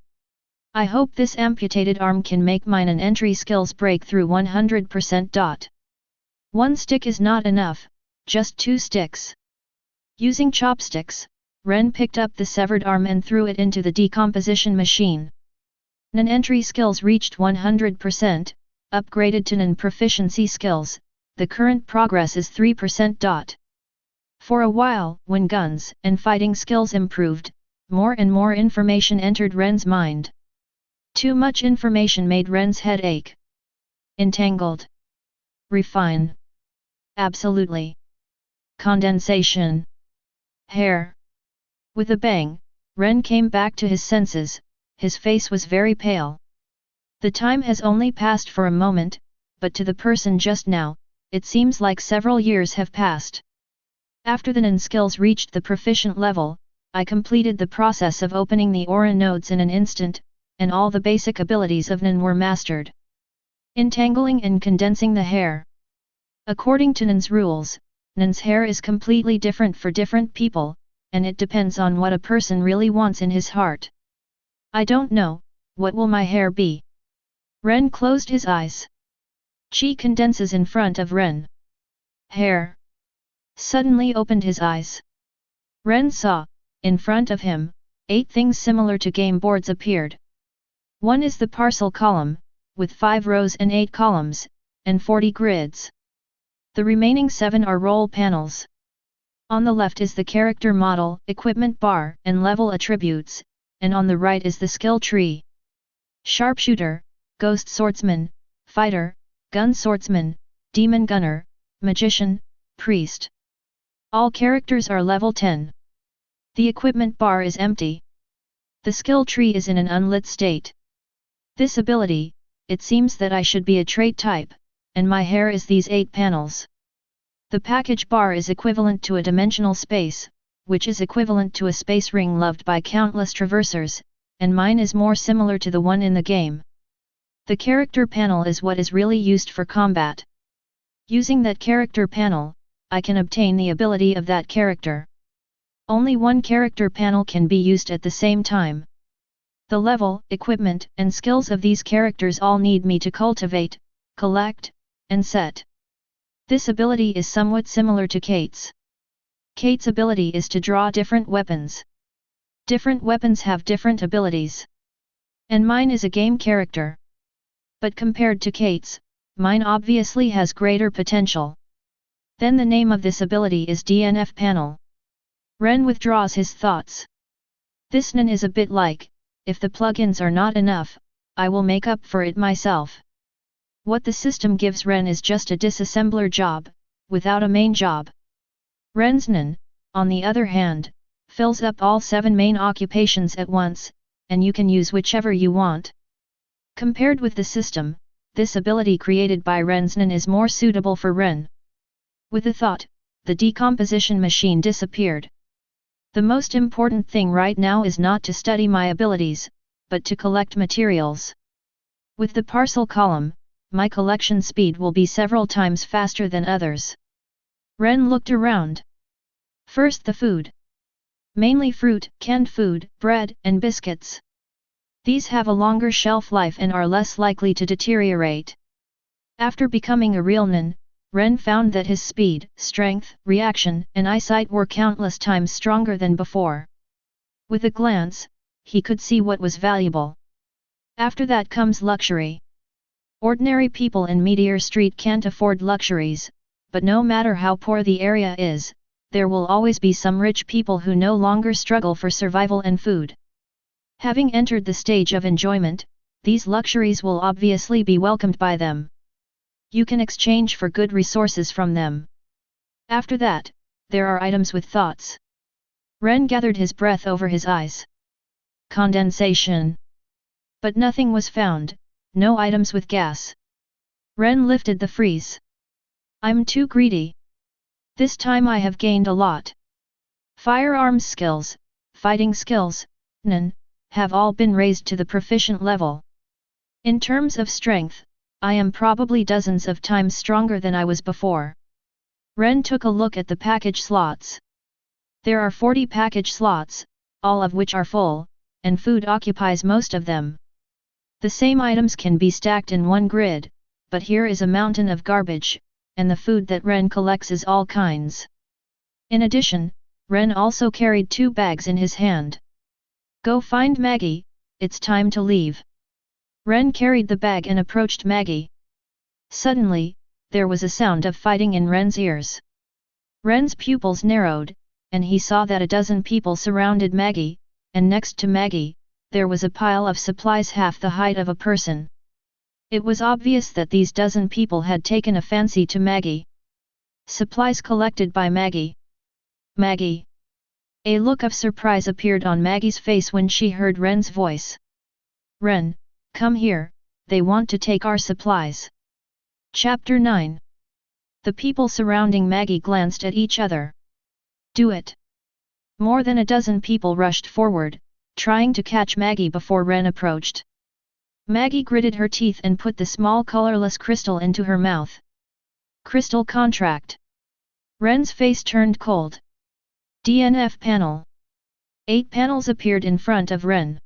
I hope this amputated arm can make mine and entry skills break through 100%. One stick is not enough, just 2 sticks. Using chopsticks, Ren picked up the severed arm and threw it into the decomposition machine. Nin entry skills reached 100%, upgraded to Nin proficiency skills, the current progress is 3%. For a while, when guns and fighting skills improved, more and more information entered Ren's mind. Too much information made Ren's head ache. Entangled. Refine. Absolutely. Condensation. Hair. With a bang, Ren came back to his senses, his face was very pale. The time has only passed for a moment, but to the person just now, it seems like several years have passed. After the Nin skills reached the proficient level, I completed the process of opening the aura nodes in an instant, and all the basic abilities of Nin were mastered. Entangling and condensing the hair. According to Nin's rules, Nin's hair is completely different for different people, and it depends on what a person really wants in his heart. I don't know, what will my hair be? Ren closed his eyes. Chi condenses in front of Ren. Hair. Suddenly opened his eyes. Ren saw, in front of him, 8 things similar to game boards appeared. One is the parcel column, with 5 rows and 8 columns, and 40 grids. The remaining 7 are roll panels. On the left is the character model, equipment bar, and level attributes, and on the right is the skill tree. Sharpshooter, ghost swordsman, fighter, gun swordsman, demon gunner, magician, priest. All characters are level 10. The equipment bar is empty. The skill tree is in an unlit state. This ability, it seems that I should be a trait type, and my hair is these 8 panels. The package bar is equivalent to a dimensional space, which is equivalent to a space ring loved by countless traversers, and mine is more similar to the one in the game. The character panel is what is really used for combat. Using that character panel, I can obtain the ability of that character. Only one character panel can be used at the same time. The level, equipment, and skills of these characters all need me to cultivate, collect, and set. This ability is somewhat similar to Kate's. Kate's ability is to draw different weapons. Different weapons have different abilities. And mine is a game character. But compared to Kate's, mine obviously has greater potential. Then the name of this ability is DNF panel. Ren withdraws his thoughts. This Nin is a bit like, if the plugins are not enough, I will make up for it myself. What the system gives Ren is just a disassembler job, without a main job. Ren's Nin, on the other hand, fills up all 7 main occupations at once, and you can use whichever you want. Compared with the system, this ability created by Ren's Nin is more suitable for Ren. With a thought, the decomposition machine disappeared. The most important thing right now is not to study my abilities, but to collect materials. With the parcel column, my collection speed will be several times faster than others. Ren looked around. First the food. Mainly fruit, canned food, bread, and biscuits. These have a longer shelf life and are less likely to deteriorate. After becoming a real nin, Ren found that his speed, strength, reaction, and eyesight were countless times stronger than before. With a glance, he could see what was valuable. After that comes luxury. Ordinary people in Meteor Street can't afford luxuries, but no matter how poor the area is, there will always be some rich people who no longer struggle for survival and food. Having entered the stage of enjoyment, these luxuries will obviously be welcomed by them. You can exchange for good resources from them. After that, there are items with thoughts. Ren gathered his breath over his eyes. Condensation. But nothing was found, no items with gas. Ren lifted the freeze. I'm too greedy. This time I have gained a lot. Firearms skills, fighting skills, nin, have all been raised to the proficient level. In terms of strength, I am probably dozens of times stronger than I was before. Ren took a look at the package slots. There are 40 package slots, all of which are full, and food occupies most of them. The same items can be stacked in one grid, but here is a mountain of garbage, and the food that Ren collects is all kinds. In addition, Ren also carried 2 bags in his hand. Go find Maggie, it's time to leave. Ren carried the bag and approached Maggie. Suddenly, there was a sound of fighting in Ren's ears. Ren's pupils narrowed, and he saw that a dozen people surrounded Maggie, and next to Maggie, there was a pile of supplies half the height of a person. It was obvious that these dozen people had taken a fancy to Maggie. Supplies collected by Maggie. Maggie. A look of surprise appeared on Maggie's face when she heard Ren's voice. Ren, come here, they want to take our supplies. Chapter 9. The people surrounding Maggie glanced at each other. Do it. More than a dozen people rushed forward, trying to catch Maggie before Ren approached. Maggie gritted her teeth and put the small colorless crystal into her mouth. Crystal contract. Ren's face turned cold. DNF panel. 8 panels appeared in front of Ren.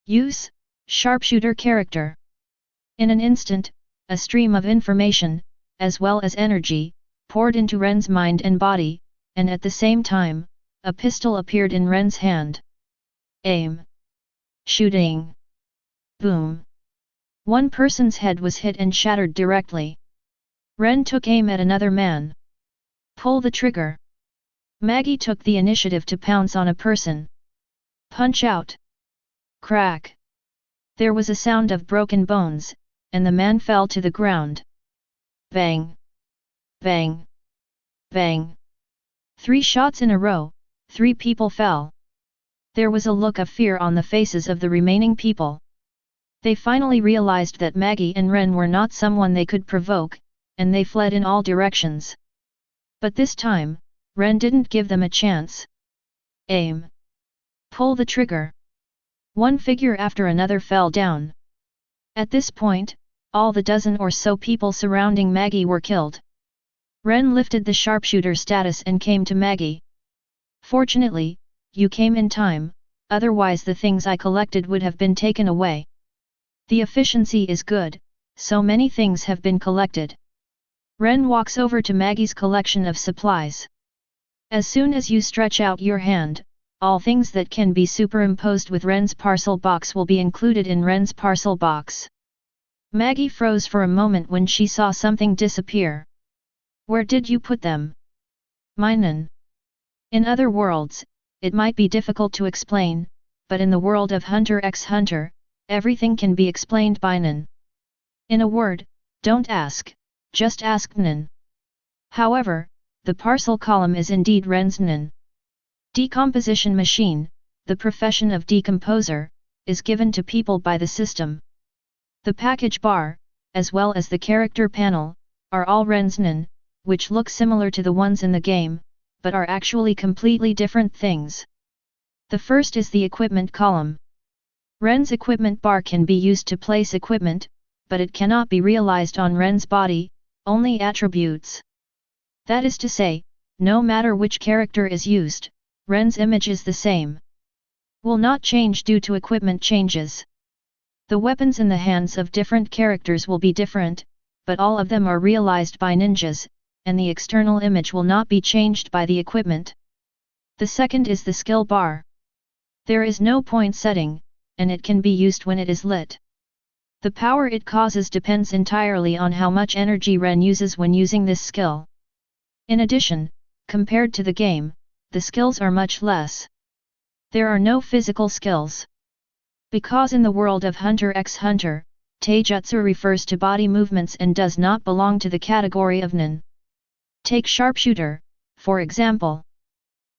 Use, sharpshooter character. In an instant, a stream of information, as well as energy, poured into Ren's mind and body, and at the same time, a pistol appeared in Ren's hand. Aim. Shooting. Boom. One person's head was hit and shattered directly. Ren took aim at another man. Pull the trigger. Maggie took the initiative to pounce on a person. Punch out. Crack. There was a sound of broken bones, and the man fell to the ground. Bang. Bang. Bang. 3 shots in a row, 3 people fell. There was a look of fear on the faces of the remaining people. They finally realized that Maggie and Ren were not someone they could provoke, and they fled in all directions. But this time, Ren didn't give them a chance. Aim. Pull the trigger. One figure after another fell down. At this point, all the dozen or so people surrounding Maggie were killed. Ren lifted the sharpshooter status and came to Maggie. Fortunately, you came in time, otherwise the things I collected would have been taken away. The efficiency is good, so many things have been collected. Ren walks over to Maggie's collection of supplies. As soon as you stretch out your hand, all things that can be superimposed with Ren's parcel box will be included in Ren's parcel box. Maggie froze for a moment when she saw something disappear. Where did you put them? Minen. In other worlds, it might be difficult to explain, but in the world of Hunter x Hunter, everything can be explained by Nen. In a word, don't ask, just ask Nen. However, the parcel column is indeed Ren's Nen. Decomposition machine, the profession of decomposer, is given to people by the system. The package bar, as well as the character panel, are all Ren's Nen, which look similar to the ones in the game, but are actually completely different things. The first is the equipment column. Ren's equipment bar can be used to place equipment, but it cannot be realized on Ren's body, only attributes. That is to say, no matter which character is used, Ren's image is the same. Will not change due to equipment changes. The weapons in the hands of different characters will be different, but all of them are realized by ninjas, and the external image will not be changed by the equipment. The second is the skill bar. There is no point setting, and it can be used when it is lit. The power it causes depends entirely on how much energy Ren uses when using this skill. In addition, compared to the game, the skills are much less. There are no physical skills. Because in the world of Hunter x Hunter, Taijutsu refers to body movements and does not belong to the category of nin. Take sharpshooter, for example.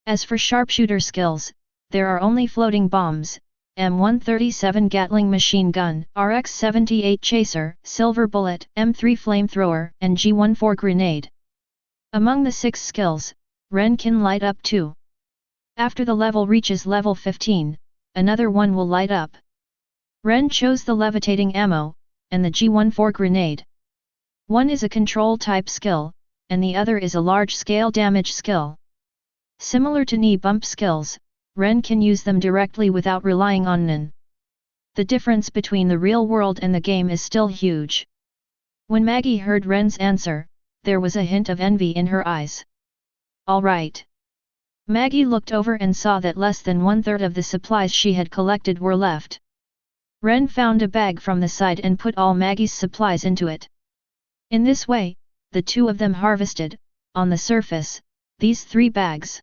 As for sharpshooter skills, there are only floating bombs, M137 Gatling machine gun, RX-78 chaser, silver bullet, M3 flamethrower, and G14 grenade. Among the 6 skills, Ren can light up 2. After the level reaches level 15, another one will light up. Ren chose the levitating ammo, and the G14 grenade. One is a control type skill, and the other is a large-scale damage skill. Similar to knee bump skills, Ren can use them directly without relying on nin. The difference between the real world and the game is still huge. When Maggie heard Ren's answer, there was a hint of envy in her eyes. All right. Maggie looked over and saw that less than 1/3 of the supplies she had collected were left. Ren found a bag from the side and put all Maggie's supplies into it. In this way, the two of them harvested, on the surface, these 3 bags.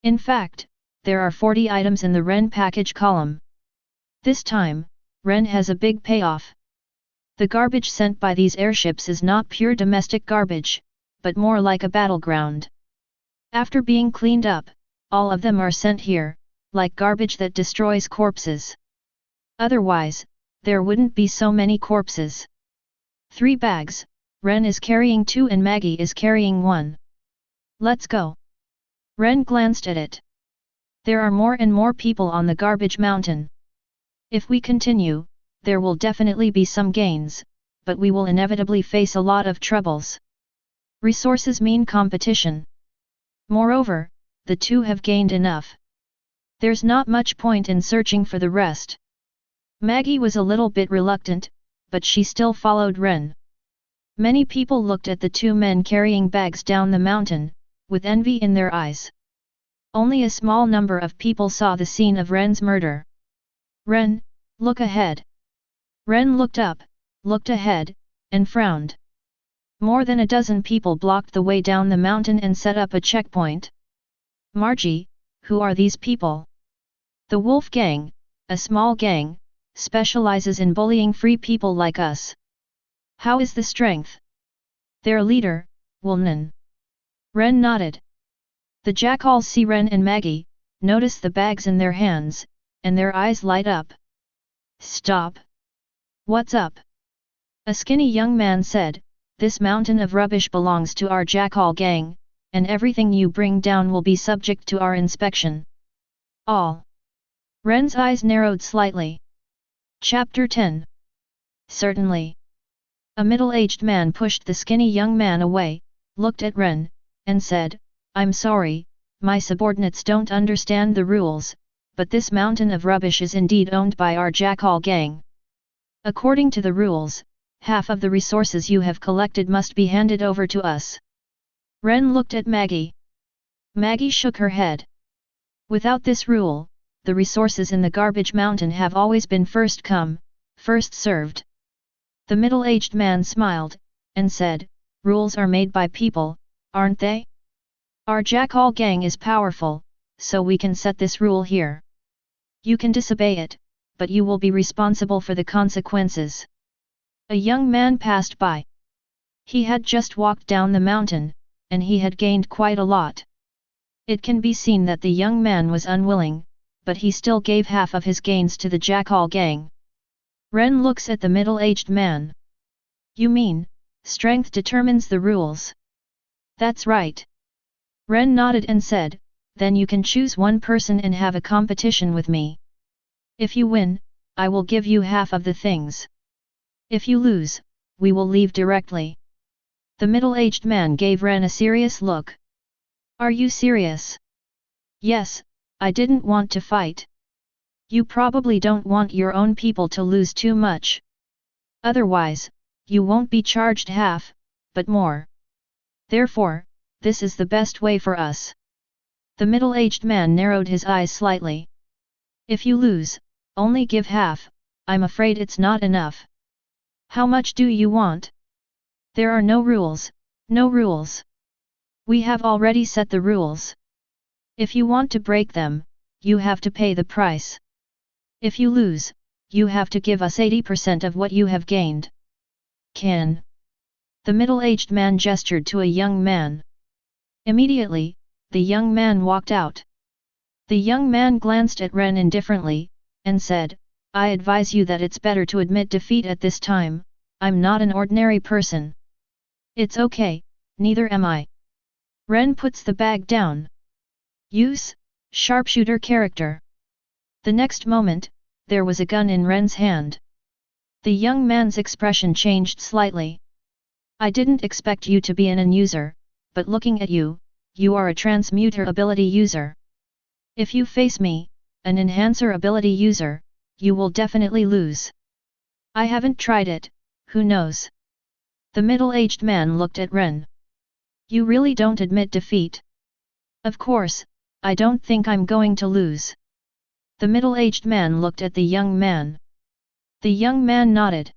In fact, there are 40 items in the Ren package column. This time, Ren has a big payoff. The garbage sent by these airships is not pure domestic garbage, but more like a battleground. After being cleaned up, all of them are sent here, like garbage that destroys corpses. Otherwise, there wouldn't be so many corpses. 3 bags, Ren is carrying 2 and Maggie is carrying 1. Let's go. Ren glanced at it. There are more and more people on the garbage mountain. If we continue, there will definitely be some gains, but we will inevitably face a lot of troubles. Resources mean competition. Moreover, the two have gained enough. There's not much point in searching for the rest. Maggie was a little bit reluctant, but she still followed Ren. Many people looked at the 2 men carrying bags down the mountain, with envy in their eyes. Only a small number of people saw the scene of Ren's murder. Ren, look ahead. Ren looked up, looked ahead, and frowned. More than a dozen people blocked the way down the mountain and set up a checkpoint. Margie, who are these people? The Wolf Gang, a small gang, specializes in bullying free people like us. How is the strength? Their leader, Wolnan. Ren nodded. The jackals see Ren and Maggie, notice the bags in their hands, and their eyes light up. Stop! What's up? A skinny young man said, this mountain of rubbish belongs to our jackal gang, and everything you bring down will be subject to our inspection. All. Ren's eyes narrowed slightly. Chapter 10. Certainly. A middle-aged man pushed the skinny young man away, looked at Ren, and said, I'm sorry, my subordinates don't understand the rules, but this mountain of rubbish is indeed owned by our jackal gang. According to the rules, half of the resources you have collected must be handed over to us. Ren looked at Maggie. Maggie shook her head. Without this rule, the resources in the garbage mountain have always been first come, first served. The middle-aged man smiled, and said, rules are made by people, aren't they? Our jackal gang is powerful, so we can set this rule here. You can disobey it, but you will be responsible for the consequences. A young man passed by. He had just walked down the mountain, and he had gained quite a lot. It can be seen that the young man was unwilling, but he still gave half of his gains to the jackal gang. Ren looks at the middle-aged man. You mean, strength determines the rules? That's right. Ren nodded and said, then you can choose one person and have a competition with me. If you win, I will give you half of the things. If you lose, we will leave directly. The middle-aged man gave Ren a serious look. Are you serious? Yes, I didn't want to fight. You probably don't want your own people to lose too much. Otherwise, you won't be charged half, but more. Therefore, this is the best way for us. The middle-aged man narrowed his eyes slightly. If you lose, only give half, I'm afraid it's not enough. How much do you want? There are no rules, no rules. We have already set the rules. If you want to break them, you have to pay the price. If you lose, you have to give us 80% of what you have gained. Can. The middle-aged man gestured to a young man. Immediately, the young man walked out. The young man glanced at Ren indifferently, and said, I advise you that it's better to admit defeat at this time, I'm not an ordinary person. It's okay, neither am I. Ren puts the bag down. Use, sharpshooter character. The next moment, there was a gun in Ren's hand. The young man's expression changed slightly. I didn't expect you to be an user, but looking at you, you are a transmuter ability user. If you face me, an enhancer ability user, you will definitely lose. I haven't tried it, who knows? The middle-aged man looked at Ren. You really don't admit defeat? Of course, I don't think I'm going to lose. The middle-aged man looked at the young man. The young man nodded.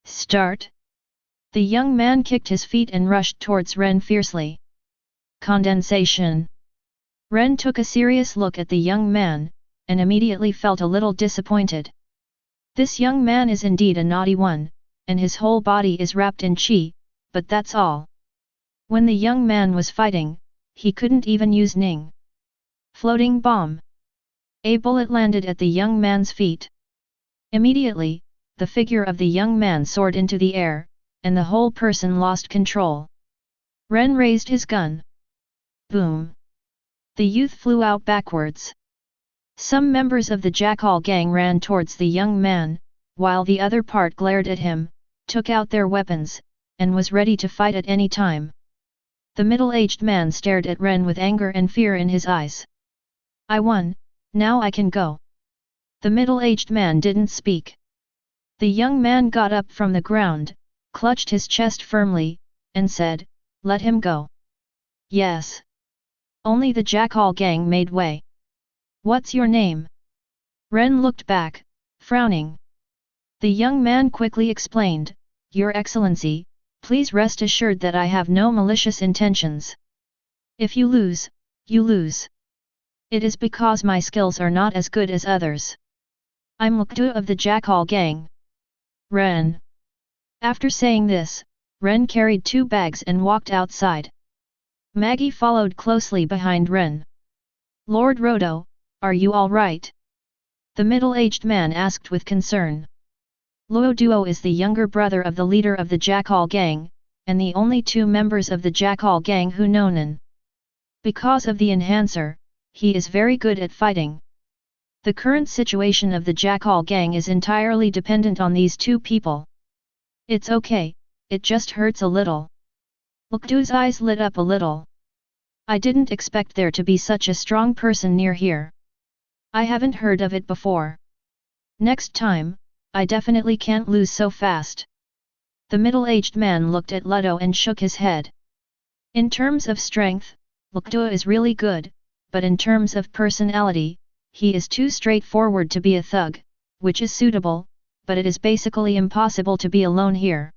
Start? The young man kicked his feet and rushed towards Ren fiercely. Condensation. Ren took a serious look at the young man, and immediately felt a little disappointed. This young man is indeed a naughty one, and his whole body is wrapped in qi, but that's all. When the young man was fighting, he couldn't even use Ning. Floating bomb. A bullet landed at the young man's feet. Immediately, the figure of the young man soared into the air, and the whole person lost control. Ren raised his gun. Boom! The youth flew out backwards. Some members of the Jackal gang ran towards the young man, while the other part glared at him, took out their weapons, and was ready to fight at any time. The middle-aged man stared at Ren with anger and fear in his eyes. I won, now I can go. The middle-aged man didn't speak. The young man got up from the ground, clutched his chest firmly, and said, let him go. Yes. Only the Jackal gang made way. What's your name? Ren looked back, frowning. The young man quickly explained, Your Excellency, please rest assured that I have no malicious intentions. If you lose, you lose. It is because my skills are not as good as others. I'm Lukdu of the Jackal gang. Ren. After saying this, Ren carried 2 bags and walked outside. Maggie followed closely behind Ren. Lord Rodo, are you all right? The middle-aged man asked with concern. Luo Duo is the younger brother of the leader of the Jackal gang, and the only 2 members of the Jackal gang who know Nen. Because of the enhancer, he is very good at fighting. The current situation of the Jackal gang is entirely dependent on these 2 people. It's okay, it just hurts a little. Lukdu's eyes lit up a little. I didn't expect there to be such a strong person near here. I haven't heard of it before. Next time, I definitely can't lose so fast. The middle-aged man looked at Ludo and shook his head. In terms of strength, Lukdu is really good, but in terms of personality, he is too straightforward to be a thug, which is suitable, but it is basically impossible to be alone here.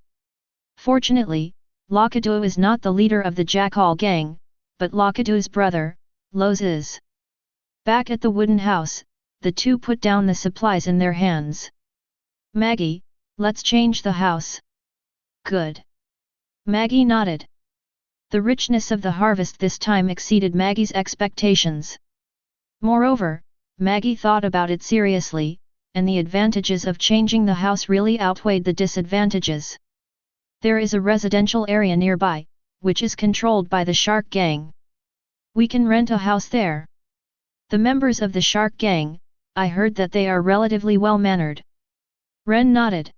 Fortunately, Lakadu is not the leader of the Jackal gang, but Lakadu's brother, Loz is. Back at the wooden house, the 2 put down the supplies in their hands. Maggie, let's change the house. Good. Maggie nodded. The richness of the harvest this time exceeded Maggie's expectations. Moreover, Maggie thought about it seriously, and the advantages of changing the house really outweighed the disadvantages. There is a residential area nearby, which is controlled by the Shark gang. We can rent a house there. The members of the shark gang, I heard that they are relatively well-mannered. Ren nodded.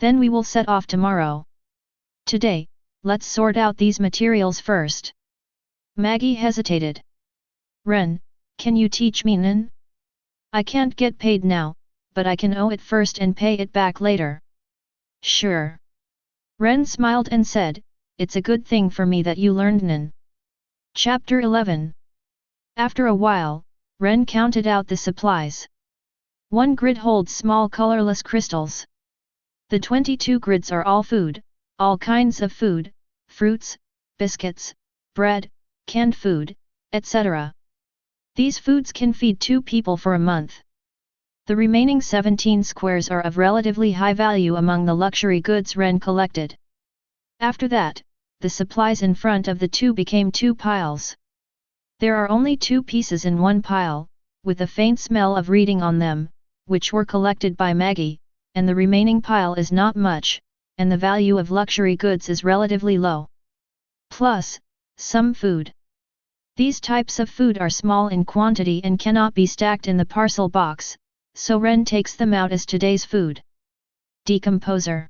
Then we will set off tomorrow. Today, let's sort out these materials first. Maggie hesitated. Ren, can you teach me Nen? I can't get paid now, but I can owe it first and pay it back later. Sure. Ren smiled and said, it's a good thing for me that you learned Nen. Chapter 11. After a while, Ren counted out the supplies. 1 grid holds small colorless crystals. The 22 grids are all food, all kinds of food, fruits, biscuits, bread, canned food, etc. These foods can feed 2 people for a month. The remaining 17 squares are of relatively high value among the luxury goods Ren collected. After that, the supplies in front of the 2 became 2 piles. There are only 2 pieces in one pile, with a faint smell of reading on them, which were collected by Maggie, and the remaining pile is not much, and the value of luxury goods is relatively low. Plus, some food. These types of food are small in quantity and cannot be stacked in the parcel box, so Ren takes them out as today's food. Decomposer.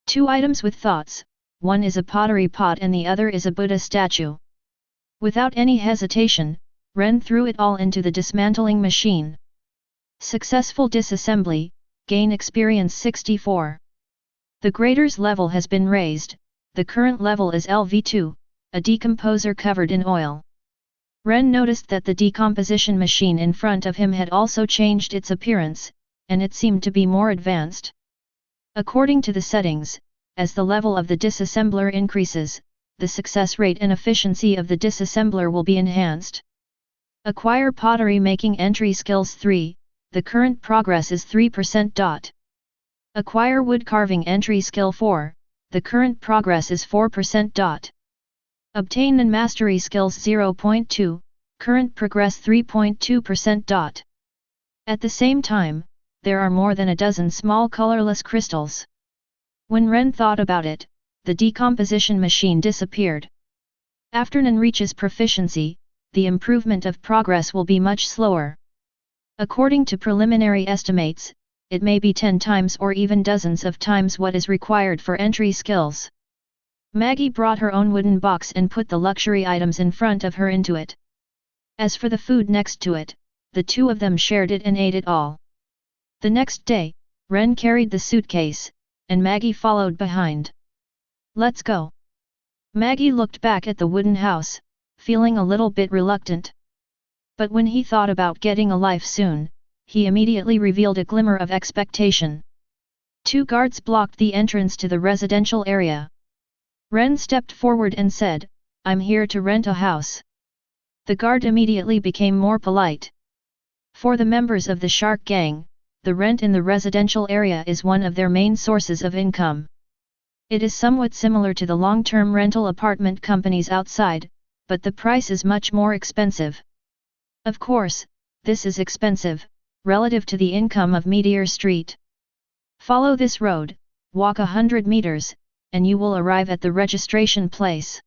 2 items with thoughts, one is a pottery pot and the other is a Buddha statue. Without any hesitation, Ren threw it all into the dismantling machine. Successful disassembly, gain experience 64. The grader's level has been raised, the current level is LV2, a decomposer covered in oil. Ren noticed that the decomposition machine in front of him had also changed its appearance, and it seemed to be more advanced. According to the settings, as the level of the disassembler increases, the success rate and efficiency of the disassembler will be enhanced. Acquire pottery making entry skills 3, the current progress is 3%. Acquire wood carving entry skill 4, the current progress is 4%. Obtain and mastery skills 0.2, current progress 3.2%. At the same time, there are more than a dozen small colorless crystals. When Ren thought about it, the decomposition machine disappeared. After Nen reaches proficiency, the improvement of progress will be much slower. According to preliminary estimates, it may be 10 times or even dozens of times what is required for entry skills. Maggie brought her own wooden box and put the luxury items in front of her into it. As for the food next to it, the 2 of them shared it and ate it all. The next day, Ren carried the suitcase, and Maggie followed behind. Let's go. Maggie looked back at the wooden house, feeling a little bit reluctant. But when he thought about getting a life soon, he immediately revealed a glimmer of expectation. 2 guards blocked the entrance to the residential area. Ren stepped forward and said, I'm here to rent a house. The guard immediately became more polite. For the members of the shark gang, the rent in the residential area is one of their main sources of income. It is somewhat similar to the long-term rental apartment companies outside, but the price is much more expensive. Of course, this is expensive, relative to the income of Meteor Street. Follow this road, walk 100 meters, and you will arrive at the registration place.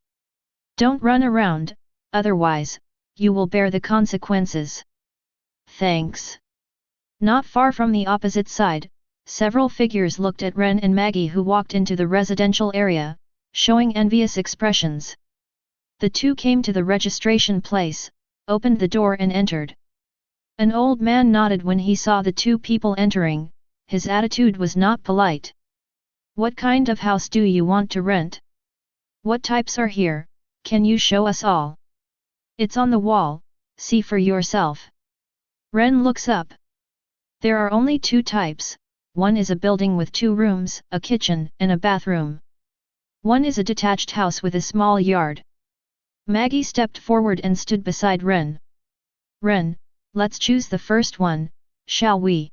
Don't run around, otherwise, you will bear the consequences. Thanks. Not far from the opposite side, several figures looked at Ren and Maggie who walked into the residential area, showing envious expressions. The 2 came to the registration place, opened the door and entered. An old man nodded when he saw the 2 people entering, his attitude was not polite. What kind of house do you want to rent? What types are here, can you show us all? It's on the wall, see for yourself. Ren looks up. There are only 2 types, one is a building with 2 rooms, a kitchen, and a bathroom. One is a detached house with a small yard. Maggie stepped forward and stood beside Ren. Ren, let's choose the first one, shall we?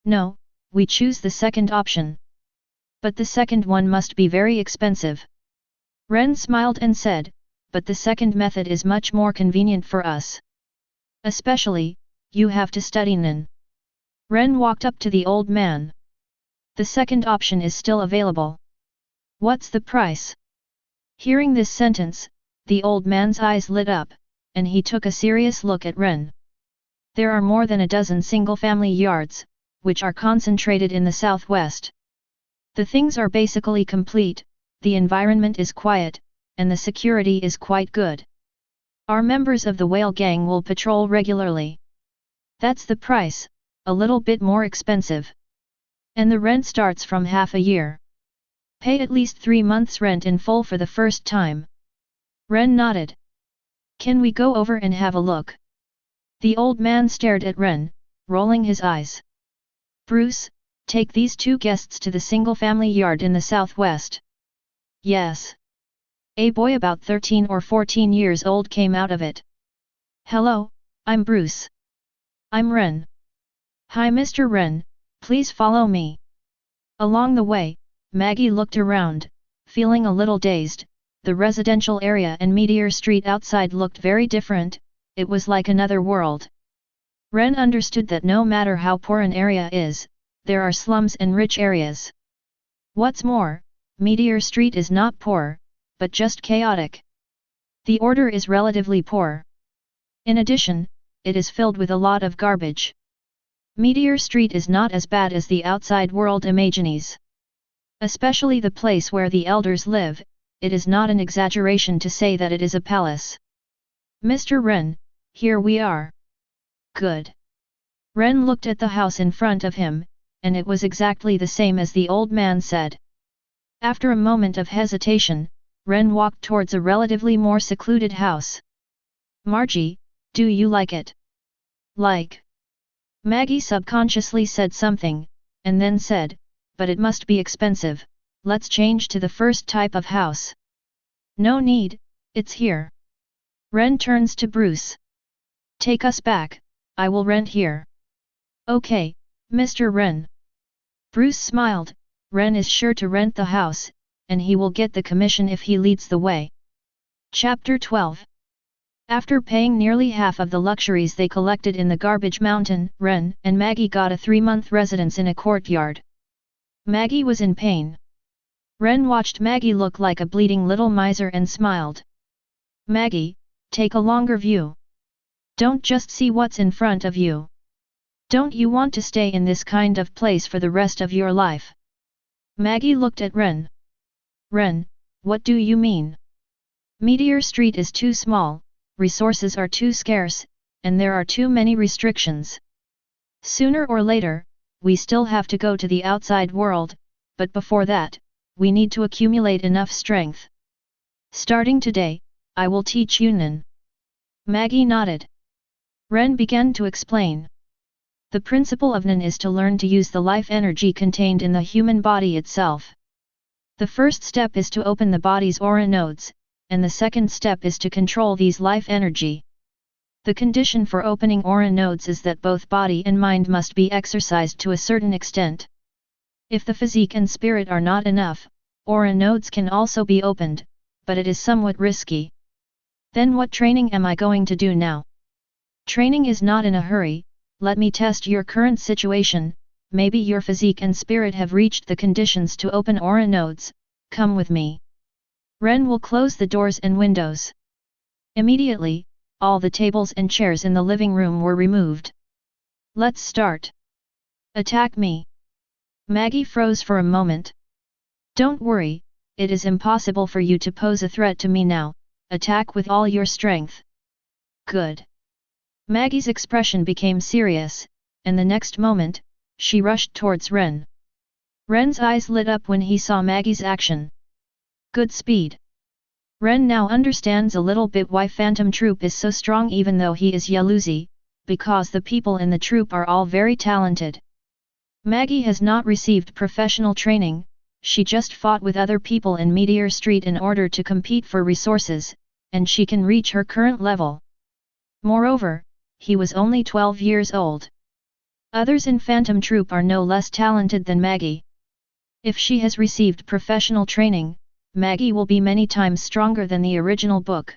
No, we choose the second option. But the second one must be very expensive. Ren smiled and said, but the second method is much more convenient for us. Especially, you have to study Nen. Ren walked up to the old man. The second option is still available. What's the price? Hearing this sentence, the old man's eyes lit up, and he took a serious look at Ren. There are more than a dozen single-family yards, which are concentrated in the southwest. The things are basically complete, the environment is quiet, and the security is quite good. Our members of the whale gang will patrol regularly. That's the price, a little bit more expensive. And the rent starts from half a year. Pay at least 3 months' rent in full for the first time. Ren nodded. Can we go over and have a look? The old man stared at Ren, rolling his eyes. Bruce, take these 2 guests to the single-family yard in the southwest. Yes. A boy about 13 or 14 years old came out of it. Hello, I'm Bruce. I'm Ren. Hi Mr. Ren, please follow me. Along the way, Maggie looked around, feeling a little dazed. The residential area and Meteor Street outside looked very different, it was like another world. Ren understood that no matter how poor an area is, there are slums and rich areas. What's more, Meteor Street is not poor, but just chaotic. The order is relatively poor. In addition, it is filled with a lot of garbage. Meteor Street is not as bad as the outside world imagines. Especially the place where the elders live, it is not an exaggeration to say that it is a palace. Mr. Ren, here we are. Good. Ren looked at the house in front of him, and it was exactly the same as the old man said. After a moment of hesitation, Ren walked towards a relatively more secluded house. Margie, do you like it? Like? Maggie subconsciously said something, and then said, but it must be expensive, let's change to the first type of house. No need, it's here. Ren turns to Bruce. Take us back, I will rent here. Okay, Mr. Ren. Bruce smiled, Ren is sure to rent the house, and he will get the commission if he leads the way. Chapter 12. After paying nearly half of the luxuries they collected in the garbage mountain, Ren and Maggie got a 3-month residence in a courtyard. Maggie was in pain. Ren watched Maggie look like a bleeding little miser and smiled. Maggie, take a longer view. Don't just see what's in front of you. Don't you want to stay in this kind of place for the rest of your life? Maggie looked at Ren. Ren, what do you mean? Meteor Street is too small, resources are too scarce, and there are too many restrictions. Sooner or later, we still have to go to the outside world, but before that, we need to accumulate enough strength. Starting today, I will teach you Nen. Maggie nodded. Ren began to explain. The principle of Nen is to learn to use the life energy contained in the human body itself. The first step is to open the body's aura nodes, and the second step is to control these life energy. The condition for opening aura nodes is that both body and mind must be exercised to a certain extent. If the physique and spirit are not enough, aura nodes can also be opened, but it is somewhat risky. Then what training am I going to do now? Training is not in a hurry, let me test your current situation, maybe your physique and spirit have reached the conditions to open aura nodes, come with me. Ren will close the doors and windows. Immediately, all the tables and chairs in the living room were removed. Let's start. Attack me. Maggie froze for a moment. Don't worry, it is impossible for you to pose a threat to me now, attack with all your strength. Good. Maggie's expression became serious, and the next moment, she rushed towards Ren. Ren's eyes lit up when he saw Maggie's action. Good speed. Ren now understands a little bit why Phantom Troop is so strong even though he is Yaluzi, because the people in the troop are all very talented. Maggie has not received professional training, she just fought with other people in Meteor Street in order to compete for resources, and she can reach her current level. Moreover, he was only 12 years old. Others in Phantom Troop are no less talented than Maggie. If she has received professional training, Maggie will be many times stronger than the original book.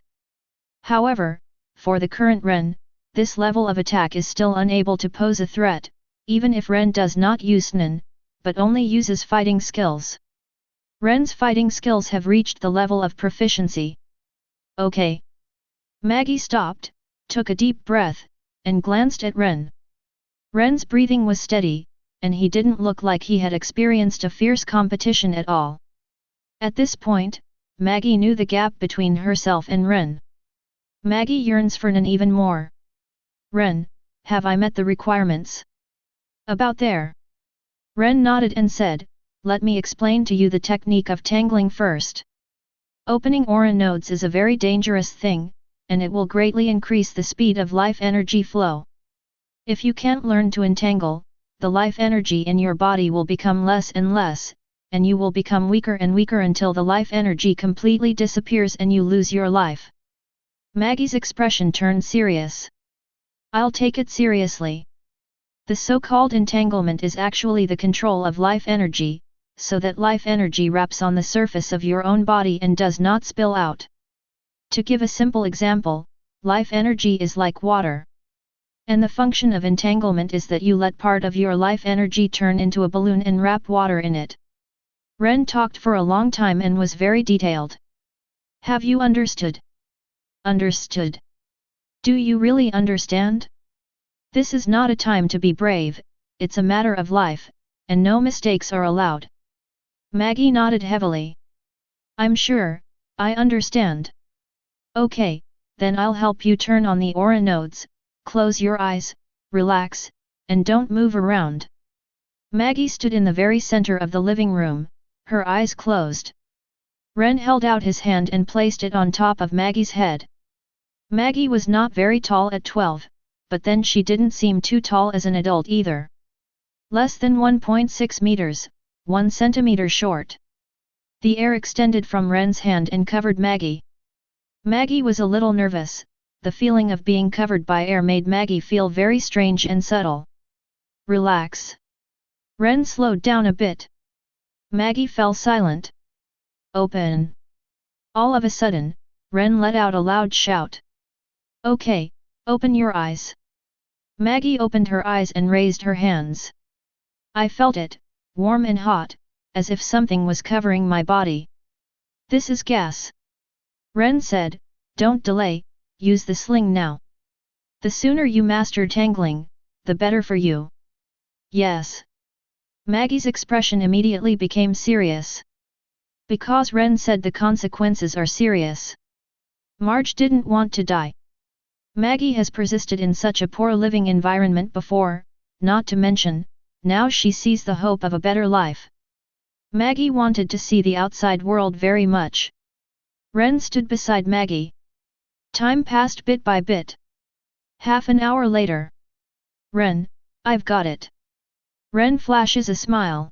However, for the current Ren, this level of attack is still unable to pose a threat, even if Ren does not use Nen, but only uses fighting skills. Ren's fighting skills have reached the level of proficiency. Okay. Maggie stopped, took a deep breath, and glanced at Ren. Ren's breathing was steady, and he didn't look like he had experienced a fierce competition at all. At this point, Maggie knew the gap between herself and Ren. Maggie yearns for Ren even more. Ren, have I met the requirements? About there. Ren nodded and said, let me explain to you the technique of tangling first. Opening aura nodes is a very dangerous thing, and it will greatly increase the speed of life energy flow. If you can't learn to entangle, the life energy in your body will become less and less, and you will become weaker and weaker until the life energy completely disappears and you lose your life. Maggie's expression turned serious. I'll take it seriously. The so-called entanglement is actually the control of life energy, so that life energy wraps on the surface of your own body and does not spill out. To give a simple example, life energy is like water. And the function of entanglement is that you let part of your life energy turn into a balloon and wrap water in it. Ren talked for a long time and was very detailed. Have you understood? Understood. Do you really understand? This is not a time to be brave, it's a matter of life, and no mistakes are allowed. Maggie nodded heavily. I'm sure, I understand. Okay, then I'll help you turn on the aura nodes, close your eyes, relax, and don't move around. Maggie stood in the very center of the living room, her eyes closed. Ren held out his hand and placed it on top of Maggie's head. Maggie was not very tall at 12, but then she didn't seem too tall as an adult either. Less than 1.6 meters, 1 centimeter short. The air extended from Ren's hand and covered Maggie. Maggie was a little nervous, the feeling of being covered by air made Maggie feel very strange and subtle. Relax. Ren slowed down a bit. Maggie fell silent. Open. All of a sudden, Ren let out a loud shout. Okay, open your eyes. Maggie opened her eyes and raised her hands. I felt it, warm and hot, as if something was covering my body. This is gas. Ren said, don't delay, use the sling now. The sooner you master tangling, the better for you. Yes. Maggie's expression immediately became serious. Because Ren said the consequences are serious. Marge didn't want to die. Maggie has persisted in such a poor living environment before, not to mention, now she sees the hope of a better life. Maggie wanted to see the outside world very much. Ren stood beside Maggie. Time passed bit by bit. Half an hour later. Ren, I've got it. Ren flashes a smile.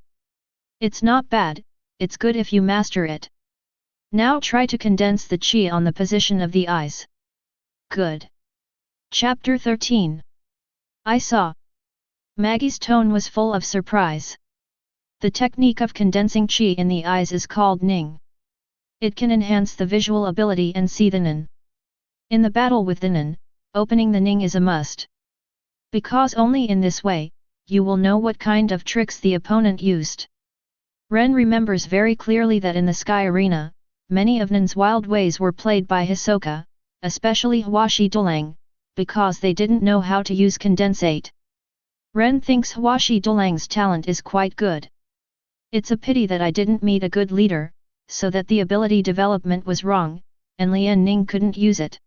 It's not bad, it's good if you master it. Now try to condense the chi on the position of the eyes. Good. Chapter 13. I saw. Maggie's tone was full of surprise. The technique of condensing chi in the eyes is called Ning. It can enhance the visual ability and see the Nin. In the battle with the Nin, opening the Ning is a must. Because only in this way, you will know what kind of tricks the opponent used. Ren remembers very clearly that in the Sky Arena, many of Nin's wild ways were played by Hisoka, especially Hwashi Dolang, because they didn't know how to use condensate. Ren thinks Hwashi Dolang's talent is quite good. It's a pity that I didn't meet a good leader, so that the ability development was wrong, and Lian Ning couldn't use it.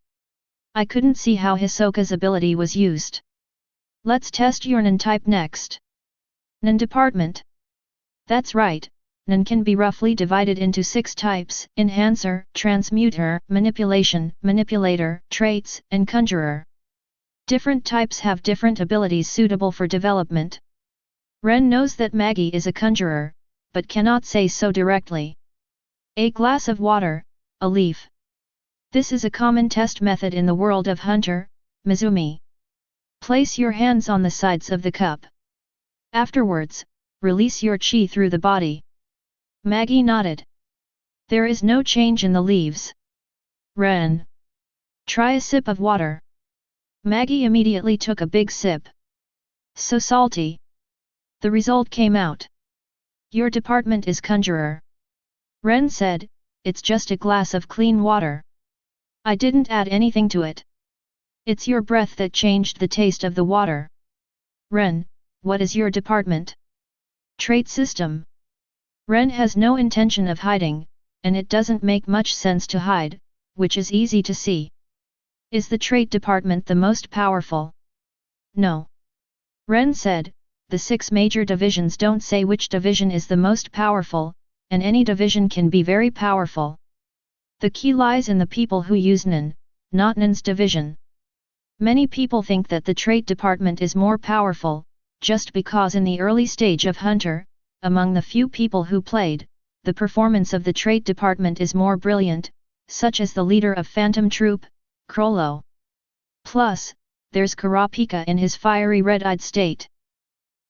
I couldn't see how Hisoka's ability was used. Let's test your Nin type next. Nin department. That's right, Nin can be roughly divided into 6 types: Enhancer, Transmuter, Manipulation, Manipulator, Traits, and Conjurer. Different types have different abilities suitable for development. Ren knows that Maggie is a conjurer, but cannot say so directly. A glass of water, a leaf. This is a common test method in the world of Hunter, Mizumi. Place your hands on the sides of the cup. Afterwards, release your chi through the body. Maggie nodded. There is no change in the leaves. Ren. Try a sip of water. Maggie immediately took a big sip. So salty. The result came out. Your department is conjurer. Ren said, it's just a glass of clean water. I didn't add anything to it. It's your breath that changed the taste of the water. Ren, what is your department? Trait system. Ren has no intention of hiding, and it doesn't make much sense to hide, which is easy to see. Is the trait department the most powerful? No. Ren said, the 6 major divisions don't say which division is the most powerful, and any division can be very powerful. The key lies in the people who use Nen, not Nen's division. Many people think that the trait department is more powerful, just because in the early stage of Hunter, among the few people who played, the performance of the trait department is more brilliant, such as the leader of Phantom Troop, Krollo. Plus, there's Kurapika in his fiery red-eyed state.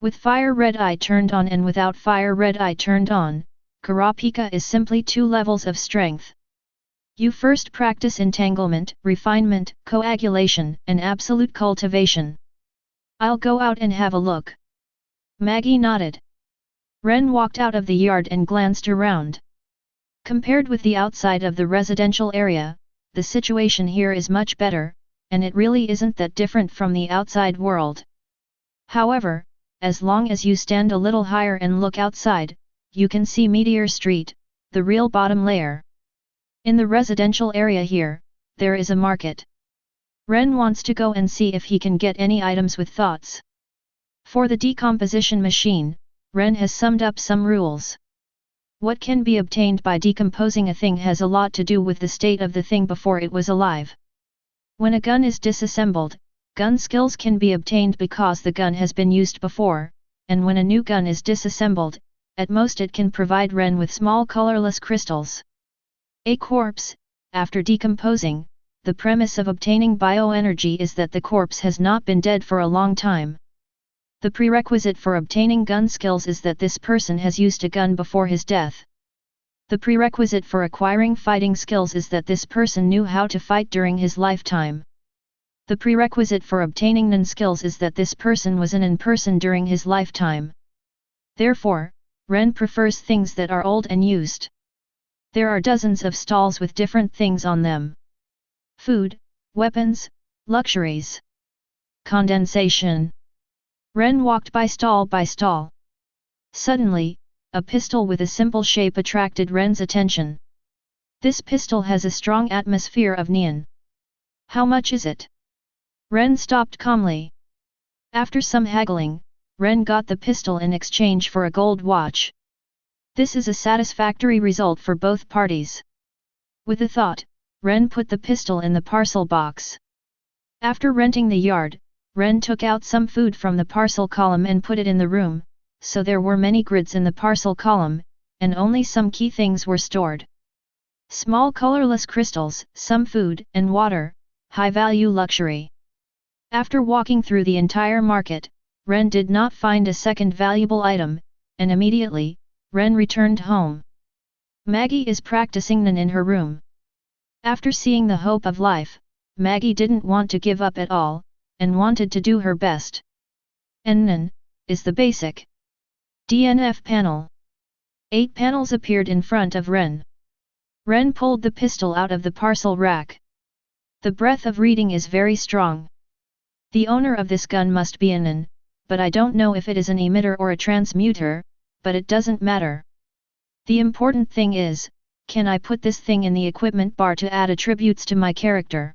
With fire red-eye turned on and without fire red-eye turned on, Kurapika is simply 2 levels of strength. You first practice entanglement, refinement, coagulation, and absolute cultivation. I'll go out and have a look. Maggie nodded. Ren walked out of the yard and glanced around. Compared with the outside of the residential area, the situation here is much better, and it really isn't that different from the outside world. However, as long as you stand a little higher and look outside, you can see Meteor Street, the real bottom layer. In the residential area here, there is a market. Ren wants to go and see if he can get any items with thoughts. For the decomposition machine, Ren has summed up some rules. What can be obtained by decomposing a thing has a lot to do with the state of the thing before it was alive. When a gun is disassembled, gun skills can be obtained because the gun has been used before, and when a new gun is disassembled, at most it can provide Ren with small colorless crystals. A corpse, after decomposing, the premise of obtaining bioenergy is that the corpse has not been dead for a long time. The prerequisite for obtaining gun skills is that this person has used a gun before his death. The prerequisite for acquiring fighting skills is that this person knew how to fight during his lifetime. The prerequisite for obtaining Nen skills is that this person was an Nen person during his lifetime. Therefore, Ren prefers things that are old and used. There are dozens of stalls with different things on them. Food, weapons, luxuries. Condensation. Ren walked by stall by stall. Suddenly, a pistol with a simple shape attracted Ren's attention. This pistol has a strong atmosphere of neon. How much is it? Ren stopped calmly. After some haggling, Ren got the pistol in exchange for a gold watch. This is a satisfactory result for both parties. With a thought, Ren put the pistol in the parcel box. After renting the yard, Ren took out some food from the parcel column and put it in the room, so there were many grids in the parcel column, and only some key things were stored. Small colorless crystals, some food and water, high-value luxury. After walking through the entire market, Ren did not find a second valuable item, and immediately, Ren returned home. Maggie is practicing Nen in her room. After seeing the hope of life, Maggie didn't want to give up at all, and wanted to do her best. Nen is the basic DNF panel. 8 panels appeared in front of Ren. Ren pulled the pistol out of the parcel rack. The breath of reading is very strong. The owner of this gun must be an Nen, but I don't know if it is an emitter or a transmuter, but it doesn't matter. The important thing is, can I put this thing in the equipment bar to add attributes to my character?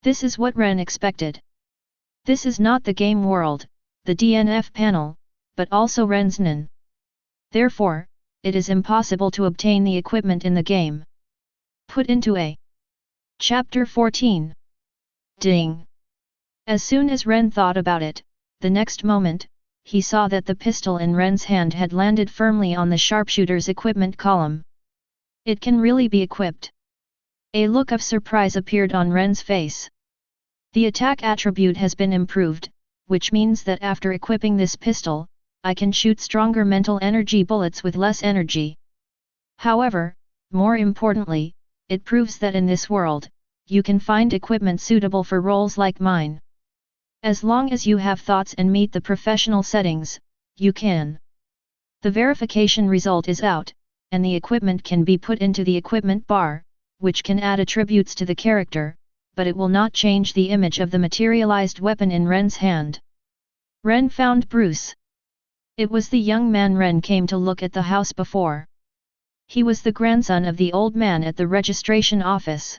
This is what Ren expected. This is not the game world, the DNF panel, but also Ren's Nen. Therefore, it is impossible to obtain the equipment in the game. Put into a Chapter 14. Ding! As soon as Ren thought about it, the next moment, he saw that the pistol in Ren's hand had landed firmly on the sharpshooter's equipment column. It can really be equipped. A look of surprise appeared on Ren's face. The attack attribute has been improved, which means that after equipping this pistol, I can shoot stronger mental energy bullets with less energy. However, more importantly, it proves that in this world, you can find equipment suitable for roles like mine. As long as you have thoughts and meet the professional settings, you can. The verification result is out, and the equipment can be put into the equipment bar, which can add attributes to the character, but it will not change the image of the materialized weapon in Ren's hand. Ren found Bruce. It was the young man Ren came to look at the house before. He was the grandson of the old man at the registration office.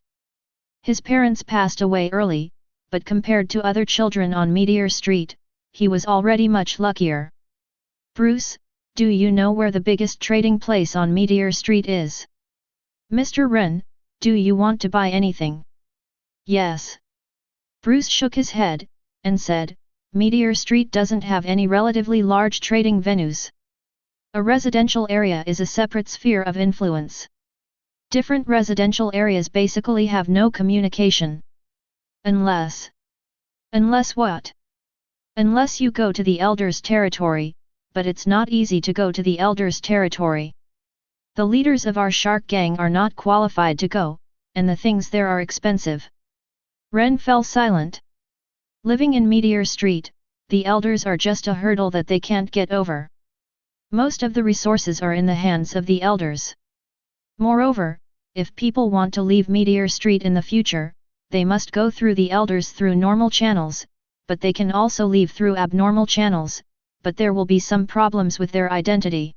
His parents passed away early, but compared to other children on Meteor Street, he was already much luckier. Bruce, do you know where the biggest trading place on Meteor Street is? Mr. Ren, do you want to buy anything? Yes. Bruce shook his head, and said, Meteor Street doesn't have any relatively large trading venues. A residential area is a separate sphere of influence. Different residential areas basically have no communication. Unless what? Unless you go to the Elders' territory, but it's not easy to go to the Elders' territory. The leaders of our shark gang are not qualified to go, and the things there are expensive. Ren fell silent. Living in Meteor Street, the Elders are just a hurdle that they can't get over. Most of the resources are in the hands of the Elders. Moreover, if people want to leave Meteor Street in the future, they must go through the Elders through normal channels, but they can also leave through abnormal channels, but there will be some problems with their identity.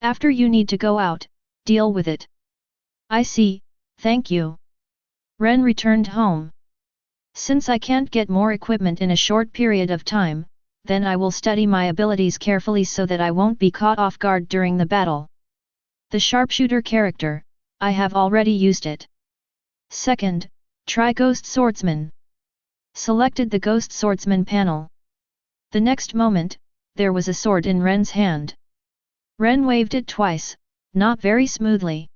After you need to go out, deal with it. I see, thank you. Ren returned home. Since I can't get more equipment in a short period of time, then I will study my abilities carefully so that I won't be caught off guard during the battle. The sharpshooter character, I have already used it. Second, try Ghost Swordsman. Selected the Ghost Swordsman panel. The next moment, there was a sword in Ren's hand. Ren waved it twice, not very smoothly.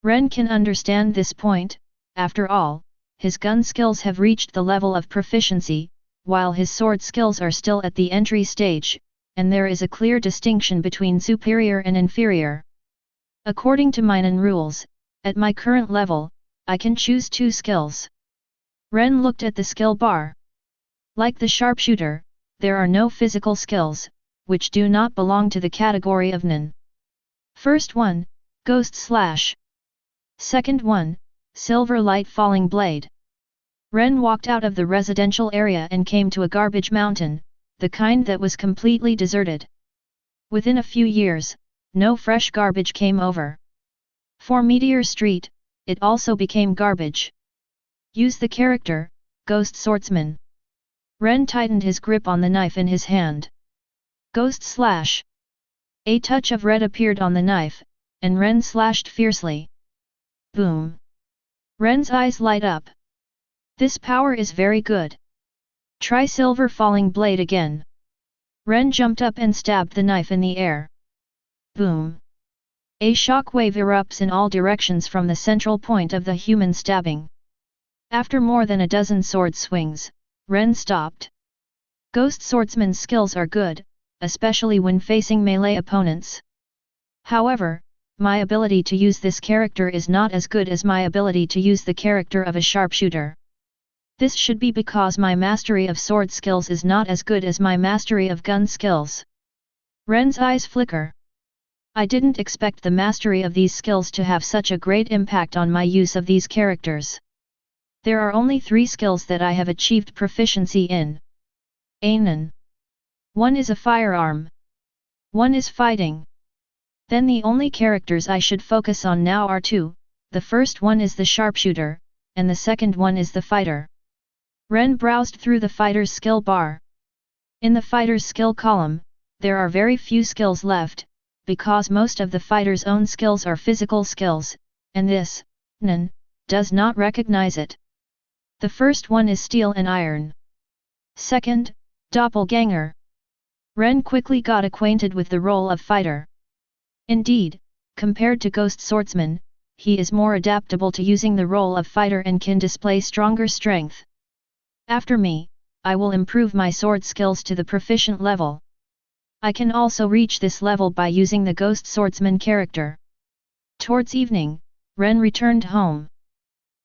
Ren can understand this point, after all, his gun skills have reached the level of proficiency, while his sword skills are still at the entry stage, and there is a clear distinction between superior and inferior. According to Minun rules, at my current level, I can choose 2 skills. Ren looked at the skill bar. Like the sharpshooter, there are no physical skills, which do not belong to the category of Nun. First one, Ghost Slash. Second one, Silver Light Falling Blade. Ren walked out of the residential area and came to a garbage mountain, the kind that was completely deserted. Within a few years, no fresh garbage came over. For Meteor Street, it also became garbage. Use the character, Ghost Swordsman. Ren tightened his grip on the knife in his hand. Ghost Slash. A touch of red appeared on the knife, and Ren slashed fiercely. Boom. Ren's eyes light up. This power is very good. Try Silver Falling Blade again. Ren jumped up and stabbed the knife in the air. Boom. A shockwave erupts in all directions from the central point of the human stabbing. After more than a dozen sword swings, Ren stopped. Ghost Swordsman's skills are good, especially when facing melee opponents. However, my ability to use this character is not as good as my ability to use the character of a sharpshooter. This should be because my mastery of sword skills is not as good as my mastery of gun skills. Ren's eyes flicker. I didn't expect the mastery of these skills to have such a great impact on my use of these characters. There are only 3 skills that I have achieved proficiency in. Anon. 1 is a firearm. 1 is fighting. Then the only characters I should focus on now are 2, the first one is the sharpshooter, and the second one is the fighter. Ren browsed through the fighter's skill bar. In the fighter's skill column, there are very few skills left, because most of the fighter's own skills are physical skills, and this, Nun, does not recognize it. The first one is steel and iron. Second, doppelganger. Ren quickly got acquainted with the role of fighter. Indeed, compared to Ghost Swordsman, he is more adaptable to using the role of fighter and can display stronger strength. After me, I will improve my sword skills to the proficient level. I can also reach this level by using the Ghost Swordsman character. Towards evening, Ren returned home.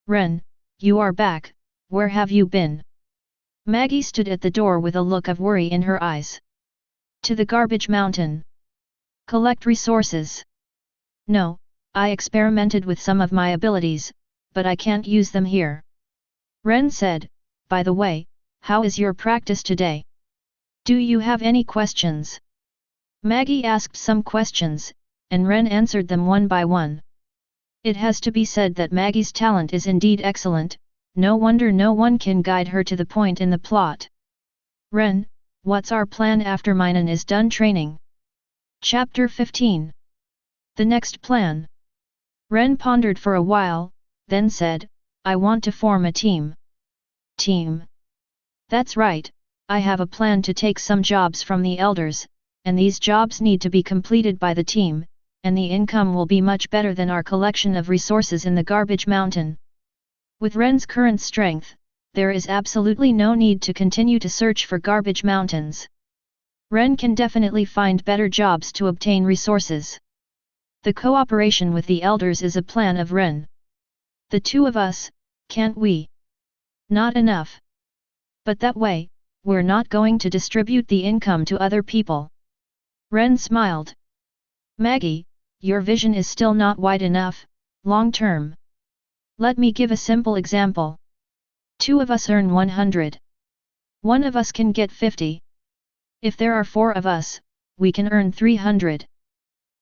Ren, you are back, where have you been? Maggie stood at the door with a look of worry in her eyes. To the garbage mountain. Collect resources. No, I experimented with some of my abilities, but I can't use them here. Ren said, by the way, how is your practice today? Do you have any questions? Maggie asked some questions, and Ren answered them one by one. It has to be said that Maggie's talent is indeed excellent, no wonder no one can guide her to the point in the plot. Ren, what's our plan after Minun is done training? Chapter 15. The next plan. Ren pondered for a while, then said, I want to form a team. Team. That's right, I have a plan to take some jobs from the elders, and these jobs need to be completed by the team, and the income will be much better than our collection of resources in the garbage mountain. With Ren's current strength, there is absolutely no need to continue to search for garbage mountains. Ren can definitely find better jobs to obtain resources. The cooperation with the elders is a plan of Ren. The two of us, can't we? Not enough. But that way, we're not going to distribute the income to other people. Ren smiled. Maggie, your vision is still not wide enough, long term. Let me give a simple example. Two of us earn 100. One of us can get 50. If there are 4 of us, we can earn 300.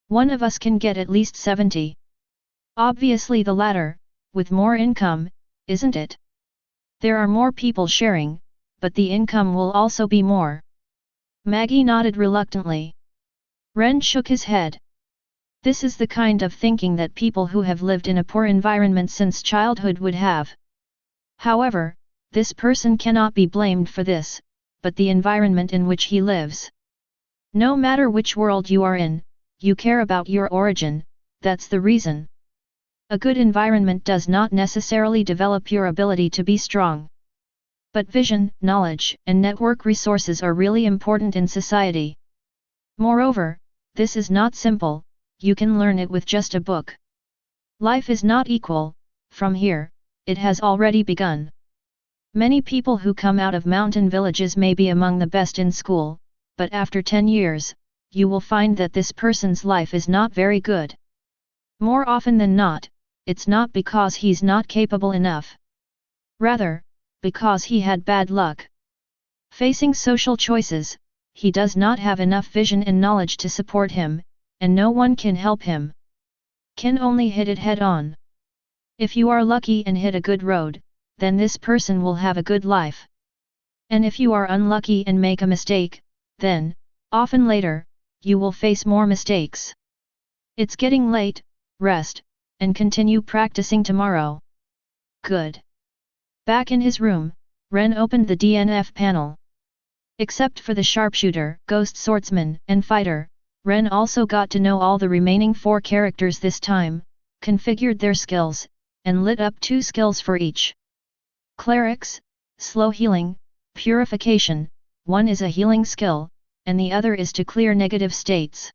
One of us can get at least 70. Obviously the latter, with more income, isn't it? There are more people sharing, but the income will also be more. Maggie nodded reluctantly. Ren shook his head. This is the kind of thinking that people who have lived in a poor environment since childhood would have. However, this person cannot be blamed for this, but the environment in which he lives. No matter which world you are in, you care about your origin, that's the reason. A good environment does not necessarily develop your ability to be strong. But vision, knowledge, and network resources are really important in society. Moreover, this is not simple, you can learn it with just a book. Life is not equal, from here, it has already begun. Many people who come out of mountain villages may be among the best in school, but after 10 years, you will find that this person's life is not very good. More often than not, it's not because he's not capable enough. Rather, because he had bad luck. Facing social choices, he does not have enough vision and knowledge to support him, and no one can help him. Can only hit it head on. If you are lucky and hit a good road, then this person will have a good life. And if you are unlucky and make a mistake, then, often later, you will face more mistakes. It's getting late, rest, and continue practicing tomorrow. Good. Back in his room, Ren opened the DNF panel. Except for the sharpshooter, ghost swordsman, and fighter, Ren also got to know all the remaining 4 characters this time, configured their skills, and lit up 2 skills for each. Clerics, slow healing, purification, one is a healing skill, and the other is to clear negative states.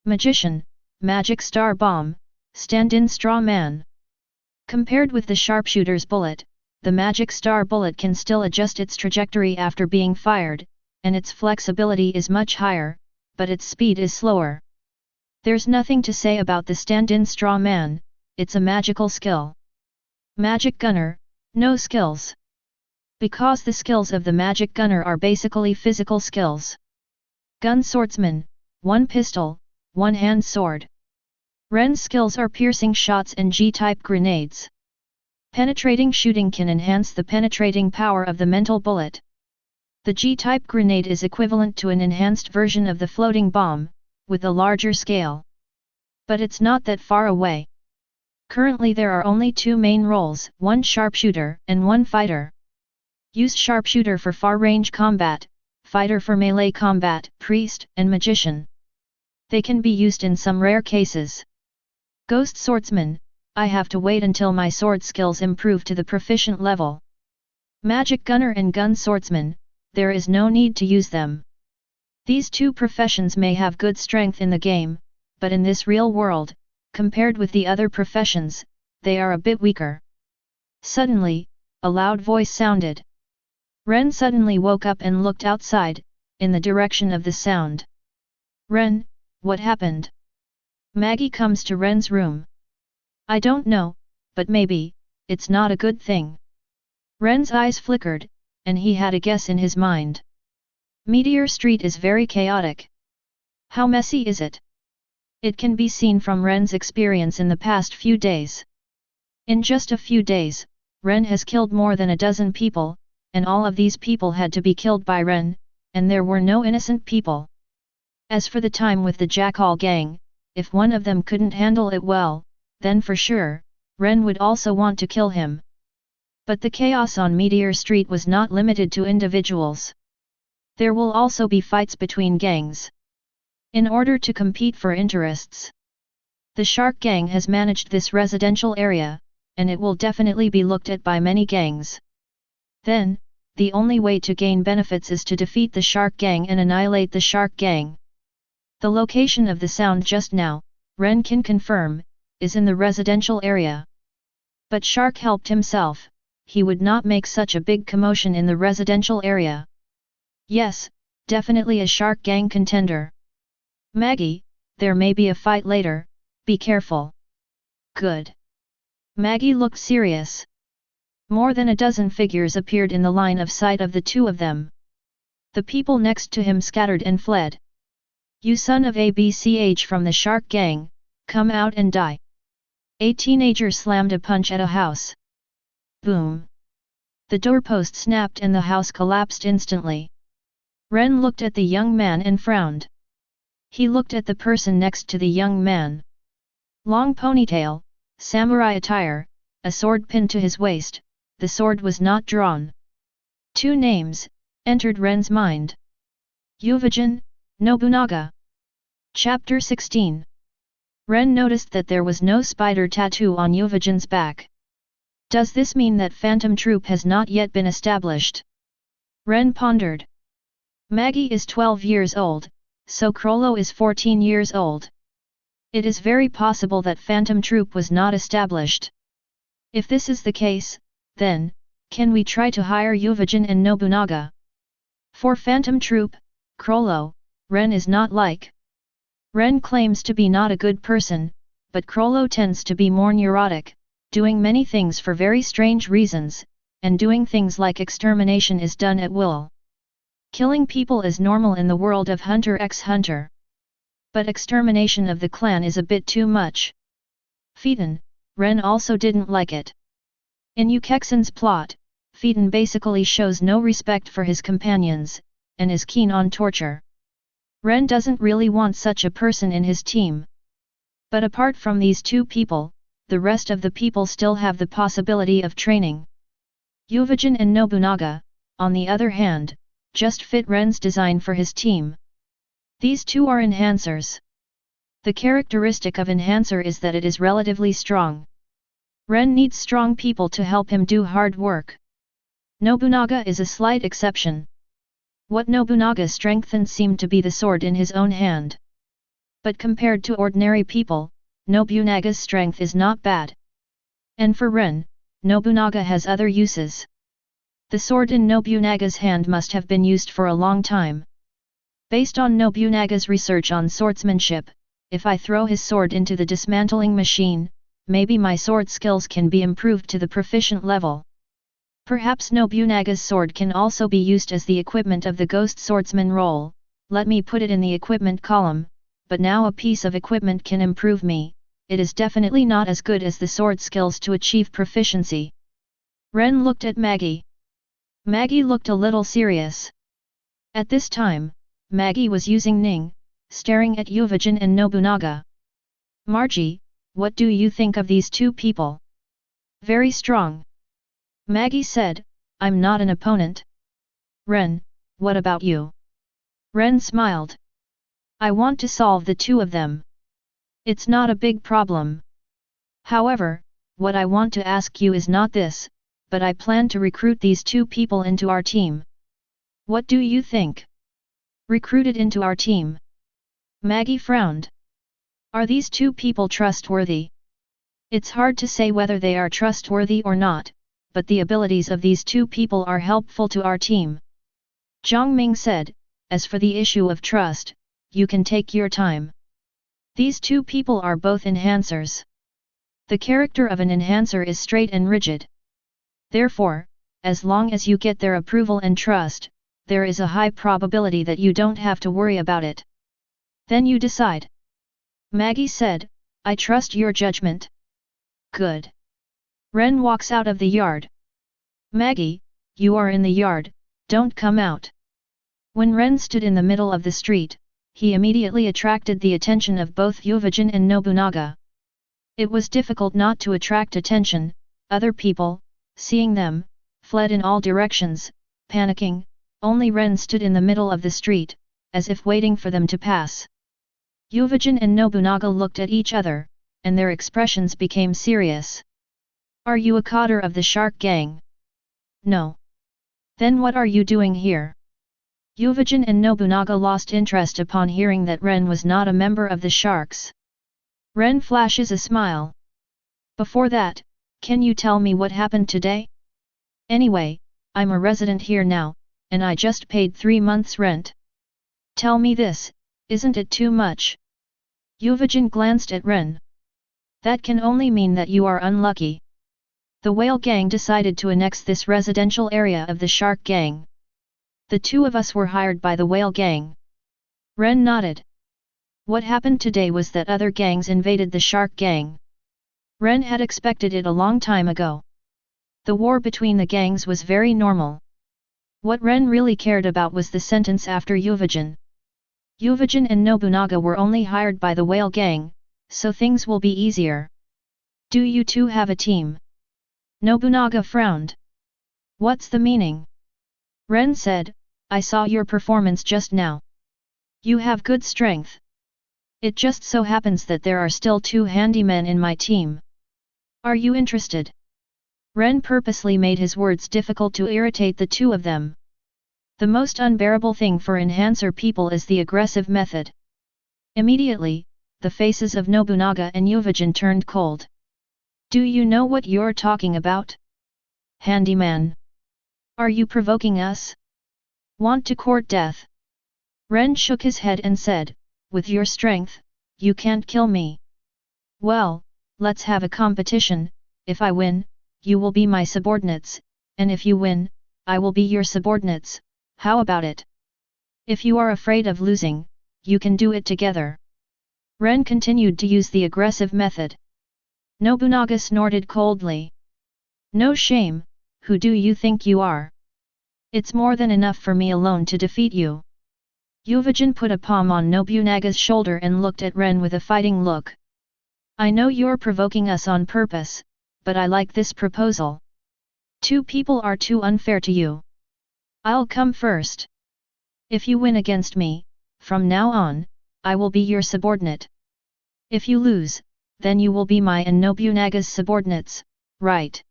Magician, magic star bomb, stand-in straw man. Compared with the sharpshooter's bullet, the magic star bullet can still adjust its trajectory after being fired, and its flexibility is much higher, but its speed is slower. There's nothing to say about the stand-in straw man, it's a magical skill. Magic gunner, no skills. Because the skills of the magic gunner are basically physical skills. Gun swordsman, 1 pistol, 1 hand sword. Ren's skills are piercing shots and G-type grenades. Penetrating shooting can enhance the penetrating power of the mental bullet. The G-type grenade is equivalent to an enhanced version of the floating bomb, with a larger scale. But it's not that far away. Currently there are only 2 main roles, 1 sharpshooter and 1 fighter. Use sharpshooter for far-range combat, fighter for melee combat, priest, and magician. They can be used in some rare cases. Ghost swordsman, I have to wait until my sword skills improve to the proficient level. Magic gunner and gun swordsman, there is no need to use them. These 2 professions may have good strength in the game, but in this real world, compared with the other professions, they are a bit weaker. Suddenly, a loud voice sounded. Ren suddenly woke up and looked outside, in the direction of the sound. Ren, what happened? Maggie comes to Ren's room. I don't know, but maybe, it's not a good thing. Ren's eyes flickered, and he had a guess in his mind. Meteor Street is very chaotic. How messy is it? It can be seen from Ren's experience in the past few days. In just a few days, Ren has killed more than a dozen people, and all of these people had to be killed by Ren, and there were no innocent people. As for the time with the Jackal gang, if one of them couldn't handle it well, then for sure, Ren would also want to kill him. But the chaos on Meteor Street was not limited to individuals. There will also be fights between gangs. In order to compete for interests, the Shark Gang has managed this residential area, and it will definitely be looked at by many gangs. Then, the only way to gain benefits is to defeat the Shark Gang and annihilate the Shark Gang. The location of the sound just now, Ren can confirm, is in the residential area. But Shark helped himself, he would not make such a big commotion in the residential area. Yes, definitely a Shark Gang contender. Maggie, there may be a fight later, be careful. Good. Maggie looked serious. More than a dozen figures appeared in the line of sight of the two of them. The people next to him scattered and fled. You son of a BCH from the Shark Gang, come out and die. A teenager slammed a punch at a house. Boom. The doorpost snapped and the house collapsed instantly. Ren looked at the young man and frowned. He looked at the person next to the young man. Long ponytail, samurai attire, a sword pinned to his waist, the sword was not drawn. Two names entered Ren's mind. Uvajin, Nobunaga. Chapter 16. Ren noticed that there was no spider tattoo on Uvajin's back. Does this mean that Phantom Troop has not yet been established? Ren pondered. Maggie is 12 years old, so Krollo is 14 years old. It is very possible that Phantom Troop was not established. If this is the case, then, can we try to hire Uvajin and Nobunaga? For Phantom Troop, Krollo, Ren is not like. Ren claims to be not a good person, but Krollo tends to be more neurotic, doing many things for very strange reasons, and doing things like extermination is done at will. Killing people is normal in the world of Hunter x Hunter. But extermination of the clan is a bit too much. Phaeton, Ren also didn't like it. In Ukexen's plot, Phaeton basically shows no respect for his companions, and is keen on torture. Ren doesn't really want such a person in his team. But apart from these two people, the rest of the people still have the possibility of training. Uvajin and Nobunaga, on the other hand, just fit Ren's design for his team. These two are enhancers. The characteristic of enhancer is that it is relatively strong. Ren needs strong people to help him do hard work. Nobunaga is a slight exception. What Nobunaga strengthened seemed to be the sword in his own hand. But compared to ordinary people, Nobunaga's strength is not bad. And for Ren, Nobunaga has other uses. The sword in Nobunaga's hand must have been used for a long time. Based on Nobunaga's research on swordsmanship, if I throw his sword into the dismantling machine, maybe my sword skills can be improved to the proficient level. Perhaps Nobunaga's sword can also be used as the equipment of the Ghost Swordsman role, let me put it in the equipment column, but now a piece of equipment can improve me, it is definitely not as good as the sword skills to achieve proficiency. Ren looked at Maggie. Maggie looked a little serious. At this time, Maggie was using Ning, staring at Uvajin and Nobunaga. Margie, what do you think of these two people? Very strong. Maggie said, I'm not an opponent. Ren, what about you? Ren smiled. I want to solve the two of them. It's not a big problem. However, what I want to ask you is not this, but I plan to recruit these two people into our team. What do you think? Recruited into our team? Maggie frowned. Are these two people trustworthy? It's hard to say whether they are trustworthy or not, but the abilities of these two people are helpful to our team. Zhang Ming said, as for the issue of trust, you can take your time. These two people are both enhancers. The character of an enhancer is straight and rigid. Therefore, as long as you get their approval and trust, there is a high probability that you don't have to worry about it. Then you decide. Maggie said, I trust your judgment. Good. Ren walks out of the yard. Maggie, you are in the yard, don't come out. When Ren stood in the middle of the street, he immediately attracted the attention of both Yuvajin and Nobunaga. It was difficult not to attract attention. Other people, seeing them, fled in all directions, panicking. Only Ren stood in the middle of the street, as if waiting for them to pass. Yuvajin and Nobunaga looked at each other, and their expressions became serious. Are you a cadre of the shark gang? No. Then what are you doing here? Yuvajin and Nobunaga lost interest upon hearing that Ren was not a member of the sharks. Ren flashes a smile. Before that, can you tell me what happened today? Anyway, I'm a resident here now, and I just paid 3 months' rent. Tell me this, isn't it too much? Yuvajin glanced at Ren. That can only mean that you are unlucky. The whale gang decided to annex this residential area of the shark gang. The two of us were hired by the whale gang. Ren nodded. What happened today was that other gangs invaded the shark gang. Ren had expected it a long time ago. The war between the gangs was very normal. What Ren really cared about was the sentence after Yuvajin. Yuvajin and Nobunaga were only hired by the whale gang, so things will be easier. Do you two have a team? Nobunaga frowned. What's the meaning? Ren said, I saw your performance just now. You have good strength. It just so happens that there are still 2 handymen in my team. Are you interested? Ren purposely made his words difficult to irritate the two of them. The most unbearable thing for enhancer people is the aggressive method. Immediately, the faces of Nobunaga and Yuvajin turned cold. Do you know what you're talking about? Handyman. Are you provoking us? Want to court death? Ren shook his head and said, with your strength, you can't kill me. Well, let's have a competition. If I win, you will be my subordinates, and if you win, I will be your subordinates. How about it? If you are afraid of losing, you can do it together. Ren continued to use the aggressive method. Nobunaga snorted coldly. No shame, who do you think you are? It's more than enough for me alone to defeat you. Yuvajin put a palm on Nobunaga's shoulder and looked at Ren with a fighting look. I know you're provoking us on purpose, but I like this proposal. 2 people are too unfair to you. I'll come first. If you win against me, from now on, I will be your subordinate. If you lose, then you will be my and Nobunaga's subordinates, right?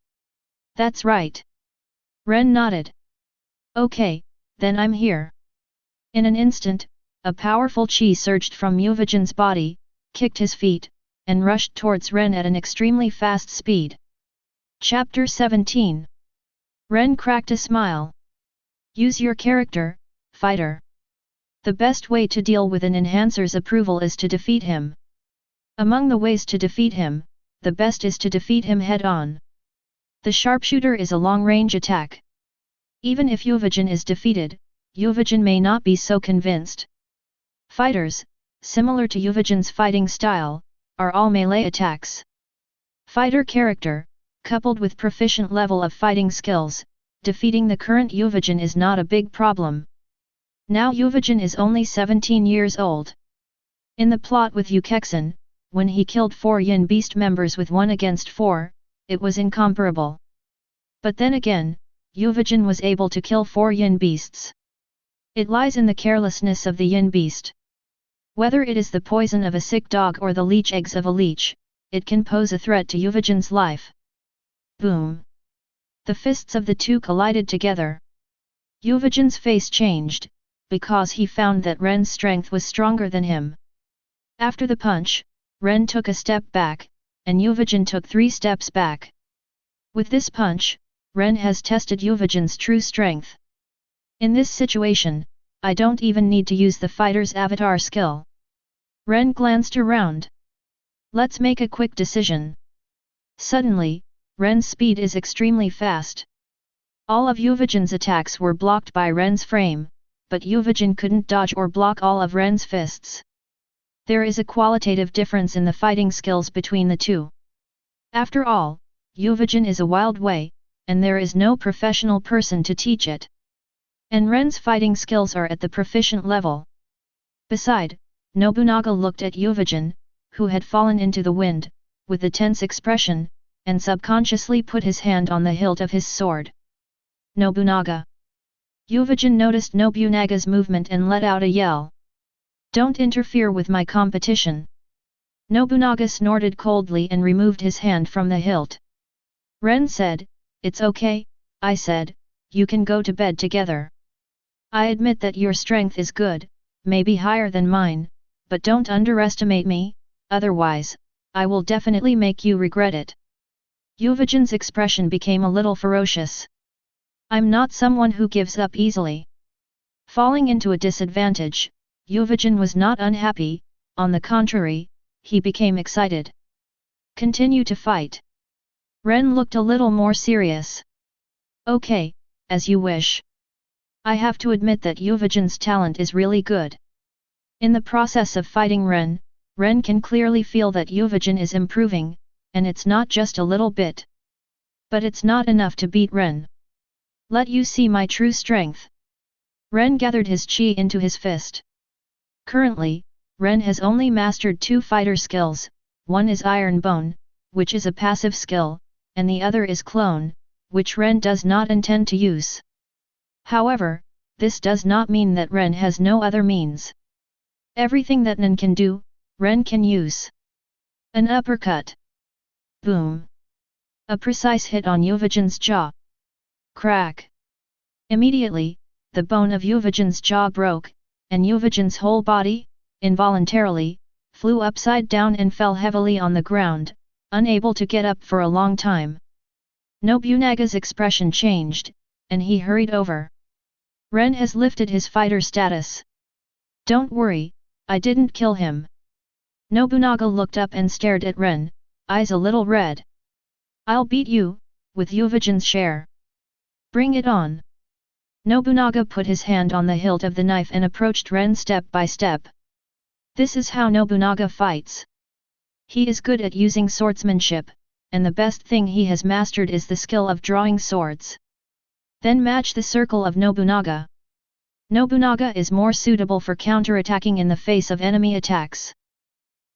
That's right. Ren nodded. Okay, then I'm here. In an instant, a powerful chi surged from Yuvajin's body, kicked his feet, and rushed towards Ren at an extremely fast speed. Chapter 17. Ren cracked a smile. Use your character, fighter. The best way to deal with an enhancer's approval is to defeat him. Among the ways to defeat him, the best is to defeat him head-on. The sharpshooter is a long-range attack. Even if Yuvajin is defeated, Yuvajin may not be so convinced. Fighters, similar to Yuvajin's fighting style, are all melee attacks. Fighter character, coupled with proficient level of fighting skills, defeating the current Yuvajin is not a big problem. Now Yuvajin is only 17 years old. In the plot with Ukexin, when he killed 4 Yin Beast members with 1 against 4, it was incomparable. But then again, Yuvajin was able to kill 4 Yin Beasts. It lies in the carelessness of the Yin Beast. Whether it is the poison of a sick dog or the leech eggs of a leech, it can pose a threat to Yuvajin's life. Boom! The fists of the two collided together. Yuvajin's face changed, because he found that Ren's strength was stronger than him. After the punch, Ren took a step back, and Yuvajin took 3 steps back. With this punch, Ren has tested Yuvajin's true strength. In this situation, I don't even need to use the fighter's avatar skill. Ren glanced around. Let's make a quick decision. Suddenly, Ren's speed is extremely fast. All of Yuvijan's attacks were blocked by Ren's frame, but Yuvijan couldn't dodge or block all of Ren's fists. There is a qualitative difference in the fighting skills between the two. After all, Yuvijan is a wild way, and there is no professional person to teach it. And Ren's fighting skills are at the proficient level. Beside, Nobunaga looked at Yuvijan, who had fallen into the wind, with a tense expression, and subconsciously put his hand on the hilt of his sword. Nobunaga. Yuvijan noticed Nobunaga's movement and let out a yell. Don't interfere with my competition. Nobunaga snorted coldly and removed his hand from the hilt. Ren said, It's okay, I said, you can go to bed together. I admit that your strength is good, maybe higher than mine, but don't underestimate me, otherwise, I will definitely make you regret it. Yuvijan's expression became a little ferocious. I'm not someone who gives up easily. Falling into a disadvantage, Yuvijan was not unhappy, on the contrary, he became excited. Continue to fight. Ren looked a little more serious. Okay, as you wish. I have to admit that Yuvijan's talent is really good. In the process of fighting Ren can clearly feel that Yuvijan is improving, and it's not just a little bit. But it's not enough to beat Ren. Let you see my true strength. Ren gathered his chi into his fist. Currently, Ren has only mastered 2 fighter skills, one is Iron Bone, which is a passive skill, and the other is Clone, which Ren does not intend to use. However, this does not mean that Ren has no other means. Everything that Nen can do, Ren can use. An uppercut. Boom. A precise hit on Yuvijan's jaw. Crack. Immediately, the bone of Yuvijan's jaw broke, and Yuvijan's whole body, involuntarily, flew upside down and fell heavily on the ground, unable to get up for a long time. Nobunaga's expression changed, and he hurried over. Ren has lifted his fighter status. Don't worry, I didn't kill him. Nobunaga looked up and stared at Ren, eyes a little red. I'll beat you, with Yuvijan's share. Bring it on. Nobunaga put his hand on the hilt of the knife and approached Ren step by step. This is how Nobunaga fights. He is good at using swordsmanship, and the best thing he has mastered is the skill of drawing swords. Then match the circle of Nobunaga. Nobunaga is more suitable for counterattacking in the face of enemy attacks.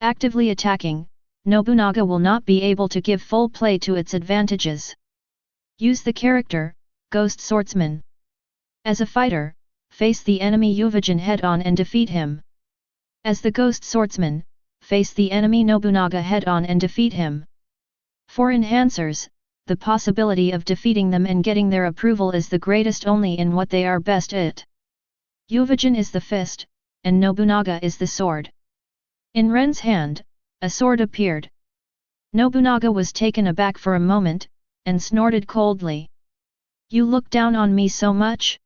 Actively attacking, Nobunaga will not be able to give full play to its advantages. Use the character, Ghost Swordsman. As a fighter, face the enemy Yuvijan head-on and defeat him. As the Ghost Swordsman, face the enemy Nobunaga head-on and defeat him. For enhancers, the possibility of defeating them and getting their approval is the greatest only in what they are best at. Yuvijan is the fist, and Nobunaga is the sword. In Ren's hand, a sword appeared. Nobunaga was taken aback for a moment, and snorted coldly. You look down on me so much?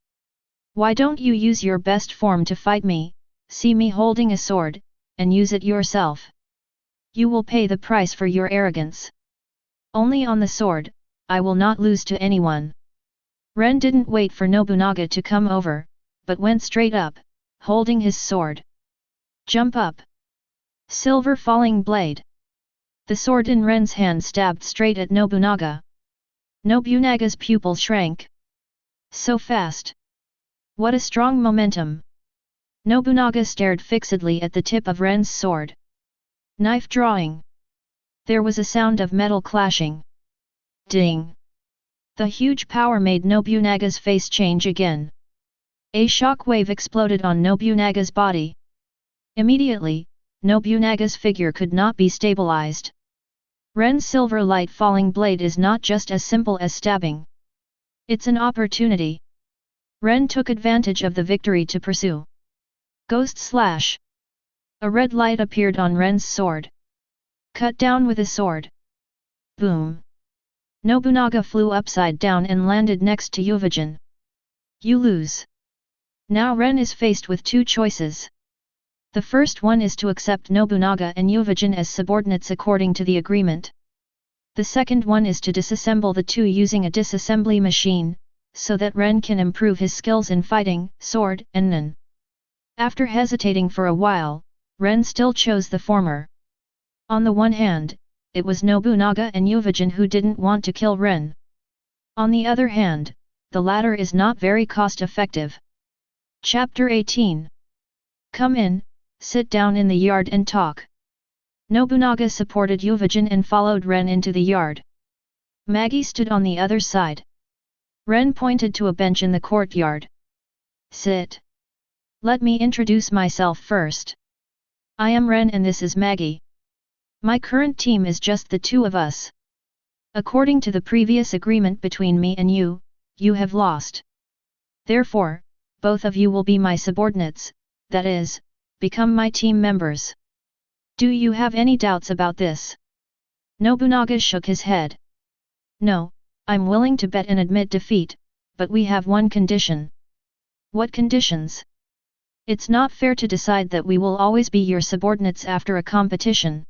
Why don't you use your best form to fight me, see me holding a sword, and use it yourself? You will pay the price for your arrogance. Only on the sword, I will not lose to anyone. Ren didn't wait for Nobunaga to come over, but went straight up, holding his sword. Jump up. Silver falling blade. The sword in Ren's hand stabbed straight at Nobunaga. Nobunaga's pupil shrank. So fast. What a strong momentum. Nobunaga stared fixedly at the tip of Ren's sword. Knife drawing. There was a sound of metal clashing. Ding. The huge power made Nobunaga's face change again. A shock wave exploded on Nobunaga's body. Immediately, Nobunaga's figure could not be stabilized. Ren's silver light falling blade is not just as simple as stabbing. It's an opportunity. Ren took advantage of the victory to pursue. Ghost slash. A red light appeared on Ren's sword. Cut down with a sword. Boom. Nobunaga flew upside down and landed next to Yuvijan. You lose. Now Ren is faced with 2 choices. The first one is to accept Nobunaga and Yuvijan as subordinates according to the agreement. The second one is to disassemble the two using a disassembly machine, so that Ren can improve his skills in fighting, sword, and nen. After hesitating for a while, Ren still chose the former. On the one hand, it was Nobunaga and Uvajin who didn't want to kill Ren. On the other hand, the latter is not very cost-effective. Chapter 18. Come in, sit down in the yard and talk. Nobunaga supported Uvajin and followed Ren into the yard. Maggie stood on the other side. Ren pointed to a bench in the courtyard. Sit. Let me introduce myself first. I am Ren and this is Maggie. My current team is just the two of us. According to the previous agreement between me and you have lost. Therefore, both of you will be my subordinates, that is, become my team members. Do you have any doubts about this? Nobunaga shook his head. No, I'm willing to bet and admit defeat, but we have one condition. What conditions? It's not fair to decide that we will always be your subordinates after a competition.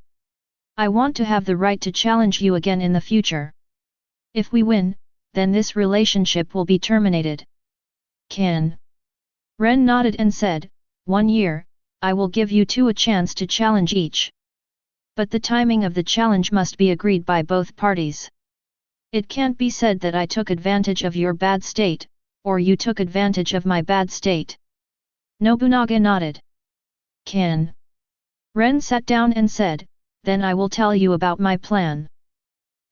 I want to have the right to challenge you again in the future. If we win, then this relationship will be terminated. Can? Ren nodded and said, 1 year, I will give you two a chance to challenge each. But the timing of the challenge must be agreed by both parties. It can't be said that I took advantage of your bad state, or you took advantage of my bad state. Nobunaga nodded. Can? Ren sat down and said, then I will tell you about my plan.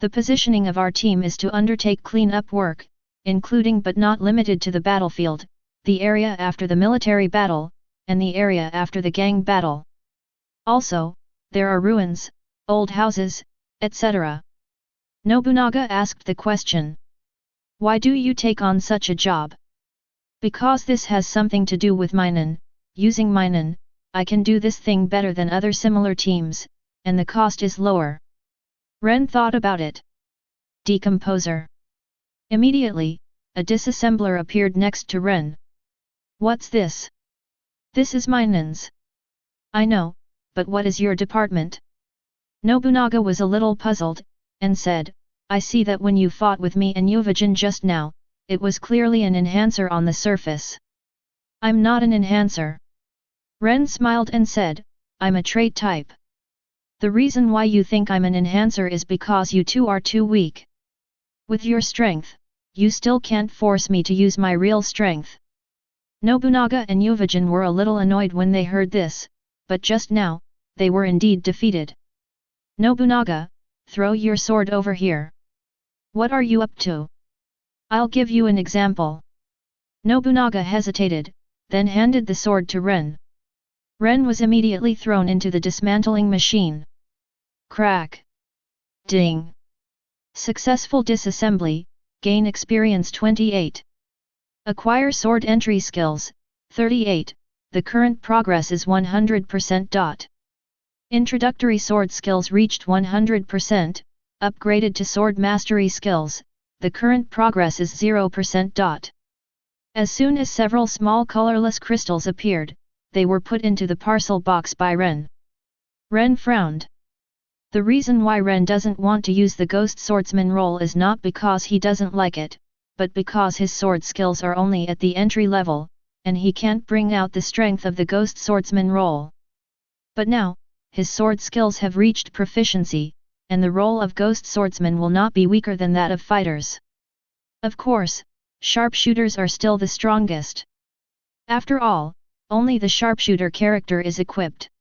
The positioning of our team is to undertake clean-up work, including but not limited to the battlefield, the area after the military battle, and the area after the gang battle. Also, there are ruins, old houses, etc. Nobunaga asked the question. Why do you take on such a job? Because this has something to do with minen. Using minen, I can do this thing better than other similar teams, and the cost is lower. Ren thought about it. Decomposer. Immediately, a disassembler appeared next to Ren. What's this? This is minens. I know, but what is your department? Nobunaga was a little puzzled, and said, I see that when you fought with me and Uvajin just now, it was clearly an enhancer on the surface. I'm not an enhancer. Ren smiled and said, I'm a trait type. The reason why you think I'm an enhancer is because you two are too weak. With your strength, you still can't force me to use my real strength. Nobunaga and Uvajin were a little annoyed when they heard this, but just now, they were indeed defeated. Nobunaga, throw your sword over here. What are you up to? I'll give you an example. Nobunaga hesitated, then handed the sword to Ren. Ren was immediately thrown into the dismantling machine. Crack. Ding. Successful disassembly, gain experience 28. Acquire sword entry skills, 38, the current progress is 100%. Introductory sword skills reached 100%, upgraded to sword mastery skills, the current progress is 0%. As soon as several small colorless crystals appeared, they were put into the parcel box by Ren. Ren frowned. The reason why Ren doesn't want to use the Ghost Swordsman role is not because he doesn't like it, but because his sword skills are only at the entry level, and he can't bring out the strength of the Ghost Swordsman role. But now, his sword skills have reached proficiency, and the role of Ghost Swordsman will not be weaker than that of fighters. Of course, sharpshooters are still the strongest. After all, only the sharpshooter character is equipped.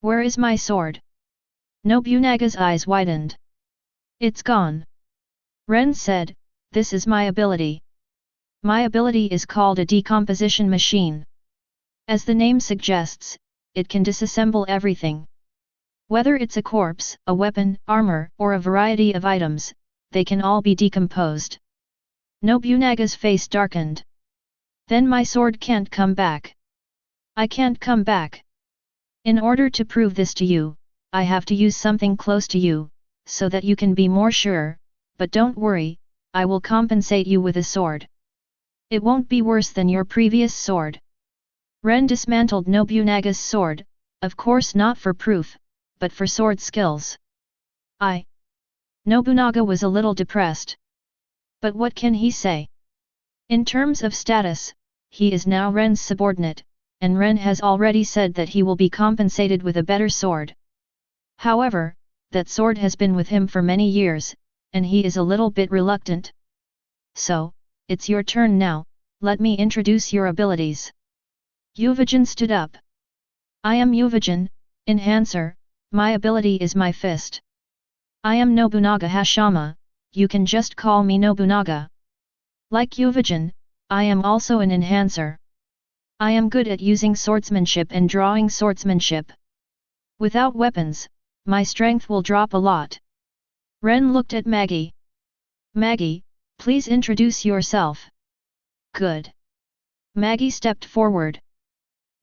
Where is my sword? Nobunaga's eyes widened. It's gone. Ren said, this is my ability. My ability is called a decomposition machine. As the name suggests, it can disassemble everything. Whether it's a corpse, a weapon, armor, or a variety of items, they can all be decomposed. Nobunaga's face darkened. Then my sword can't come back. I can't come back. In order to prove this to you, I have to use something close to you, so that you can be more sure, but don't worry, I will compensate you with a sword. It won't be worse than your previous sword. Ren dismantled Nobunaga's sword, of course not for proof, but for sword skills. Nobunaga was a little depressed. But what can he say? In terms of status, he is now Ren's subordinate, and Ren has already said that he will be compensated with a better sword. However, that sword has been with him for many years, and he is a little bit reluctant. So, it's your turn now, let me introduce your abilities. Uvajin stood up. I am Uvajin, Enhancer, my ability is my fist. I am Nobunaga Hashama, you can just call me Nobunaga. Like Uvajin, I am also an enhancer. I am good at using swordsmanship and drawing swordsmanship. Without weapons, my strength will drop a lot. Ren looked at Maggie. Maggie, please introduce yourself. Good. Maggie stepped forward.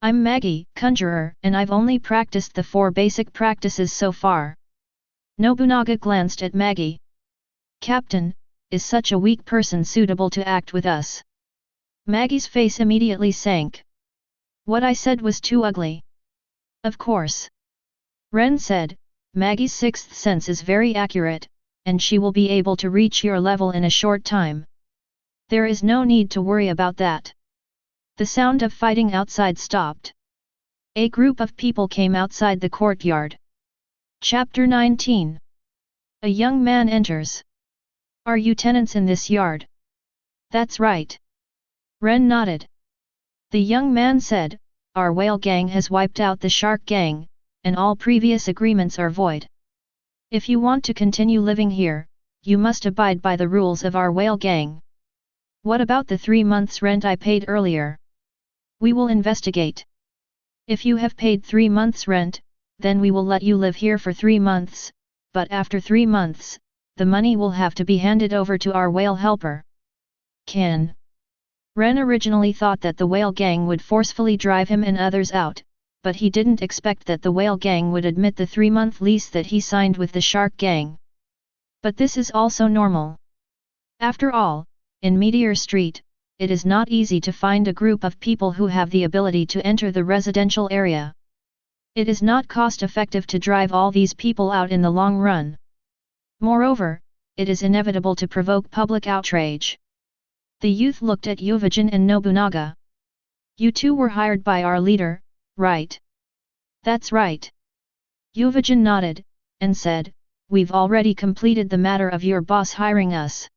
I'm Maggie, conjurer, and I've only practiced the 4 basic practices so far. Nobunaga glanced at Maggie. Captain, is such a weak person suitable to act with us? Maggie's face immediately sank. What I said was too ugly. Of course. Ren said, Maggie's 6th sense is very accurate, and she will be able to reach your level in a short time. There is no need to worry about that. The sound of fighting outside stopped. A group of people came outside the courtyard. Chapter 19. A young man enters. Are you tenants in this yard? That's right. Ren nodded. The young man said, our whale gang has wiped out the shark gang, and all previous agreements are void. If you want to continue living here, you must abide by the rules of our whale gang. What about the 3 months rent I paid earlier? We will investigate. If you have paid 3 months rent, then we will let you live here for 3 months, but after 3 months, the money will have to be handed over to our whale helper. Can. Ren originally thought that the whale gang would forcefully drive him and others out, but he didn't expect that the whale gang would admit the 3-month lease that he signed with the shark gang. But this is also normal. After all, in Meteor Street, it is not easy to find a group of people who have the ability to enter the residential area. It is not cost-effective to drive all these people out in the long run. Moreover, it is inevitable to provoke public outrage. The youth looked at Uvajin and Nobunaga. You two were hired by our leader, right? That's right. Uvajin nodded, and said, we've already completed the matter of your boss hiring us.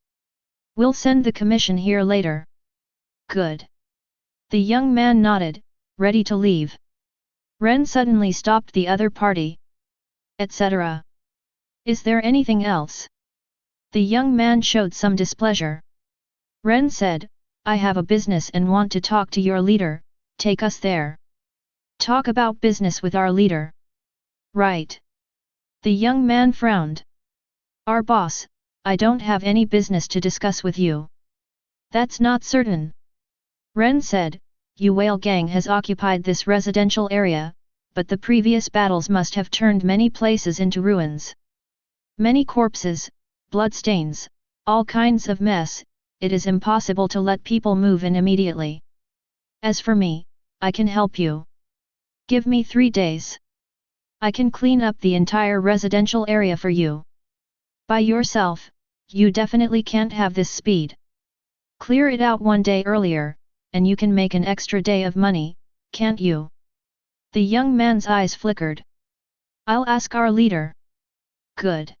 We'll send the commission here later. Good. The young man nodded, ready to leave. Ren suddenly stopped the other party. Etc. Is there anything else? The young man showed some displeasure. Ren said, I have a business and want to talk to your leader, take us there. Talk about business with our leader. Right. The young man frowned. Our boss, I don't have any business to discuss with you. That's not certain. Ren said, Yu Whale Gang has occupied this residential area, but the previous battles must have turned many places into ruins. Many corpses, bloodstains, all kinds of mess, it is impossible to let people move in immediately. As for me, I can help you. Give me 3 days. I can clean up the entire residential area for you. By yourself, you definitely can't have this speed. Clear it out 1 day earlier, and you can make an extra day of money, can't you? The young man's eyes flickered. I'll ask our leader. Good.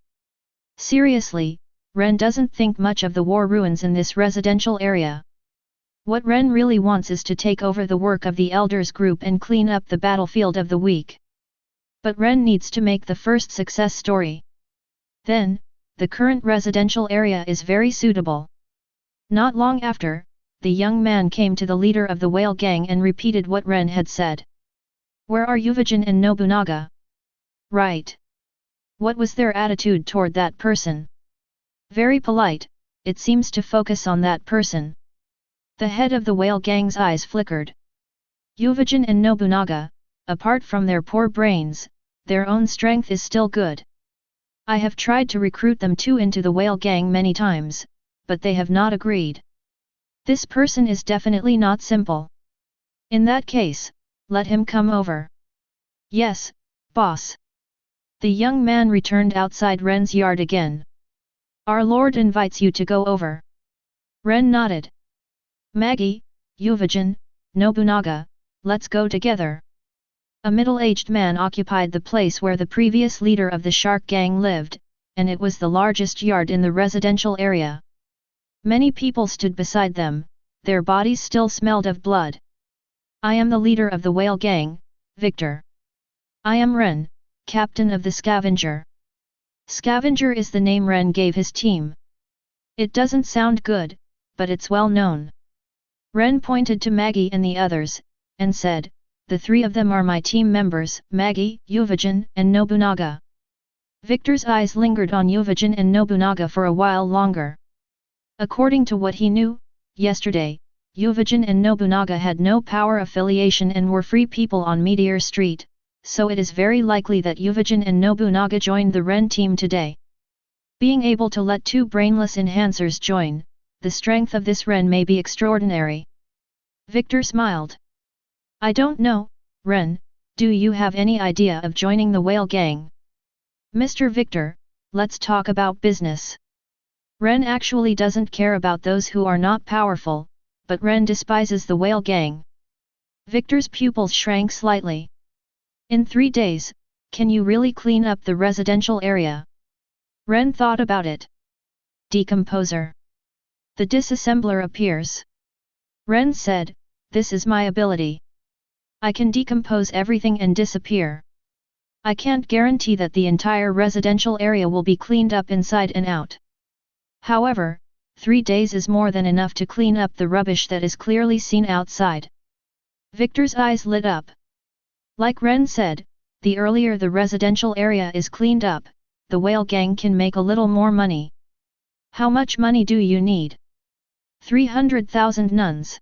Seriously, Ren doesn't think much of the war ruins in this residential area. What Ren really wants is to take over the work of the elders group and clean up the battlefield of the weak. But Ren needs to make the first success story. Then, the current residential area is very suitable. Not long after, the young man came to the leader of the whale gang and repeated what Ren had said. Where are Uvajin and Nobunaga? Right. What was their attitude toward that person? Very polite, it seems to focus on that person. The head of the whale gang's eyes flickered. Uvajin and Nobunaga, apart from their poor brains, their own strength is still good. I have tried to recruit them too into the whale gang many times, but they have not agreed. This person is definitely not simple. In that case, let him come over. Yes, boss. The young man returned outside Ren's yard again. Our lord invites you to go over. Ren nodded. Magi, Uvajin, Nobunaga, let's go together. A middle-aged man occupied the place where the previous leader of the shark gang lived, and it was the largest yard in the residential area. Many people stood beside them, their bodies still smelled of blood. I am the leader of the whale gang, Victor. I am Ren, captain of the scavenger. Scavenger is the name Ren gave his team. It doesn't sound good, but it's well known. Ren pointed to Maggie and the others, and said, the three of them are my team members, Maggie, Uvajin, and Nobunaga. Victor's eyes lingered on Uvajin and Nobunaga for a while longer. According to what he knew, yesterday, Uvajin and Nobunaga had no power affiliation and were free people on Meteor Street, so it is very likely that Uvajin and Nobunaga joined the Ren team today. Being able to let two brainless enhancers join, the strength of this Ren may be extraordinary. Victor smiled. I don't know, Ren, do you have any idea of joining the whale gang? Mr. Victor, let's talk about business. Ren actually doesn't care about those who are not powerful, but Ren despises the whale gang. Victor's pupils shrank slightly. In 3 days, can you really clean up the residential area? Ren thought about it. Decomposer. The disassembler appears. Ren said, this is my ability. I can decompose everything and disappear. I can't guarantee that the entire residential area will be cleaned up inside and out. However, 3 days is more than enough to clean up the rubbish that is clearly seen outside. Victor's eyes lit up. Like Ren said, the earlier the residential area is cleaned up, the whale gang can make a little more money. How much money do you need? 300,000 nuns.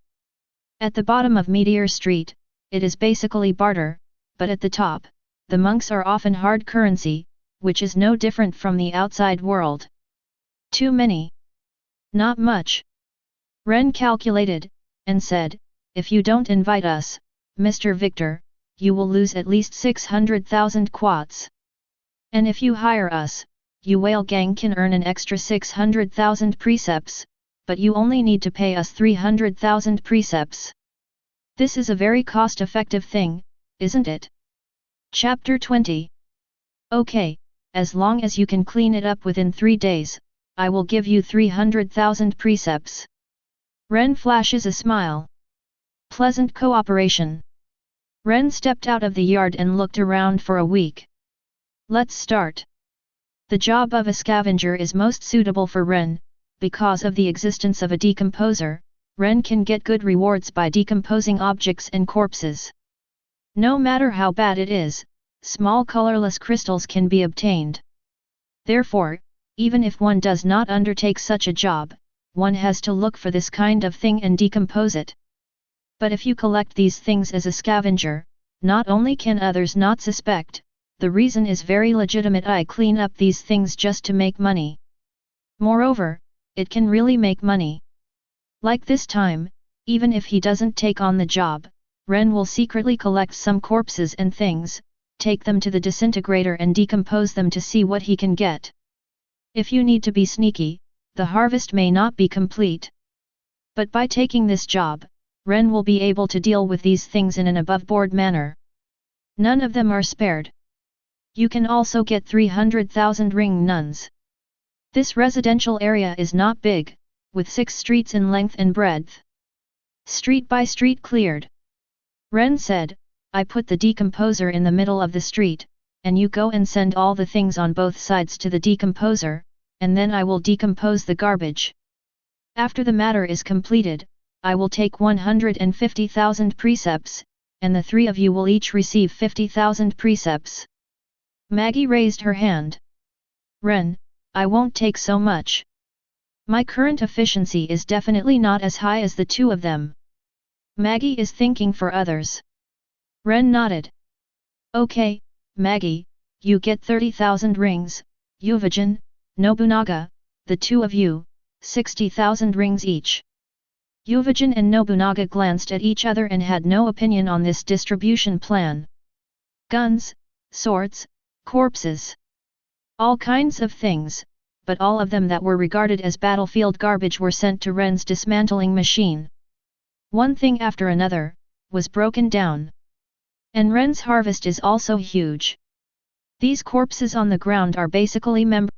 At the bottom of Meteor Street, it is basically barter, but at the top, the monks are often hard currency, which is no different from the outside world. Too many? Not much. Ren calculated, and said, if you don't invite us, Mr. Victor, you will lose at least 600,000 quats. And if you hire us, you whale gang can earn an extra 600,000 precepts, but you only need to pay us 300,000 precepts. This is a very cost-effective thing, isn't it? Chapter 20. Okay, as long as you can clean it up within 3 days, I will give you 300,000 precepts. Ren flashes a smile. Pleasant cooperation. Ren stepped out of the yard and looked around for a week. Let's start. The job of a scavenger is most suitable for Ren, because of the existence of a decomposer. Ren can get good rewards by decomposing objects and corpses. No matter how bad it is, small colorless crystals can be obtained. Therefore, even if one does not undertake such a job, one has to look for this kind of thing and decompose it. But if you collect these things as a scavenger, not only can others not suspect, the reason is very legitimate. I clean up these things just to make money. Moreover, it can really make money. Like this time, even if he doesn't take on the job, Ren will secretly collect some corpses and things, take them to the disintegrator and decompose them to see what he can get. If you need to be sneaky, the harvest may not be complete. But by taking this job, Ren will be able to deal with these things in an above-board manner. None of them are spared. You can also get 300,000 ring nuns. This residential area is not big, with 6 streets in length and breadth. Street by street cleared. Ren said, I put the decomposer in the middle of the street, and you go and send all the things on both sides to the decomposer, and then I will decompose the garbage. After the matter is completed, I will take 150,000 precepts, and the 3 of you will each receive 50,000 precepts. Maggie raised her hand. Ren, I won't take so much. My current efficiency is definitely not as high as the 2 of them. Maggie is thinking for others. Ren nodded. Okay, Maggie, you get 30,000 rings, Uvajin, Nobunaga, the 2 of you, 60,000 rings each. Uvajin and Nobunaga glanced at each other and had no opinion on this distribution plan. Guns, swords, corpses. All kinds of things, but all of them that were regarded as battlefield garbage were sent to Ren's dismantling machine. One thing after another was broken down. And Ren's harvest is also huge. These corpses on the ground are basically members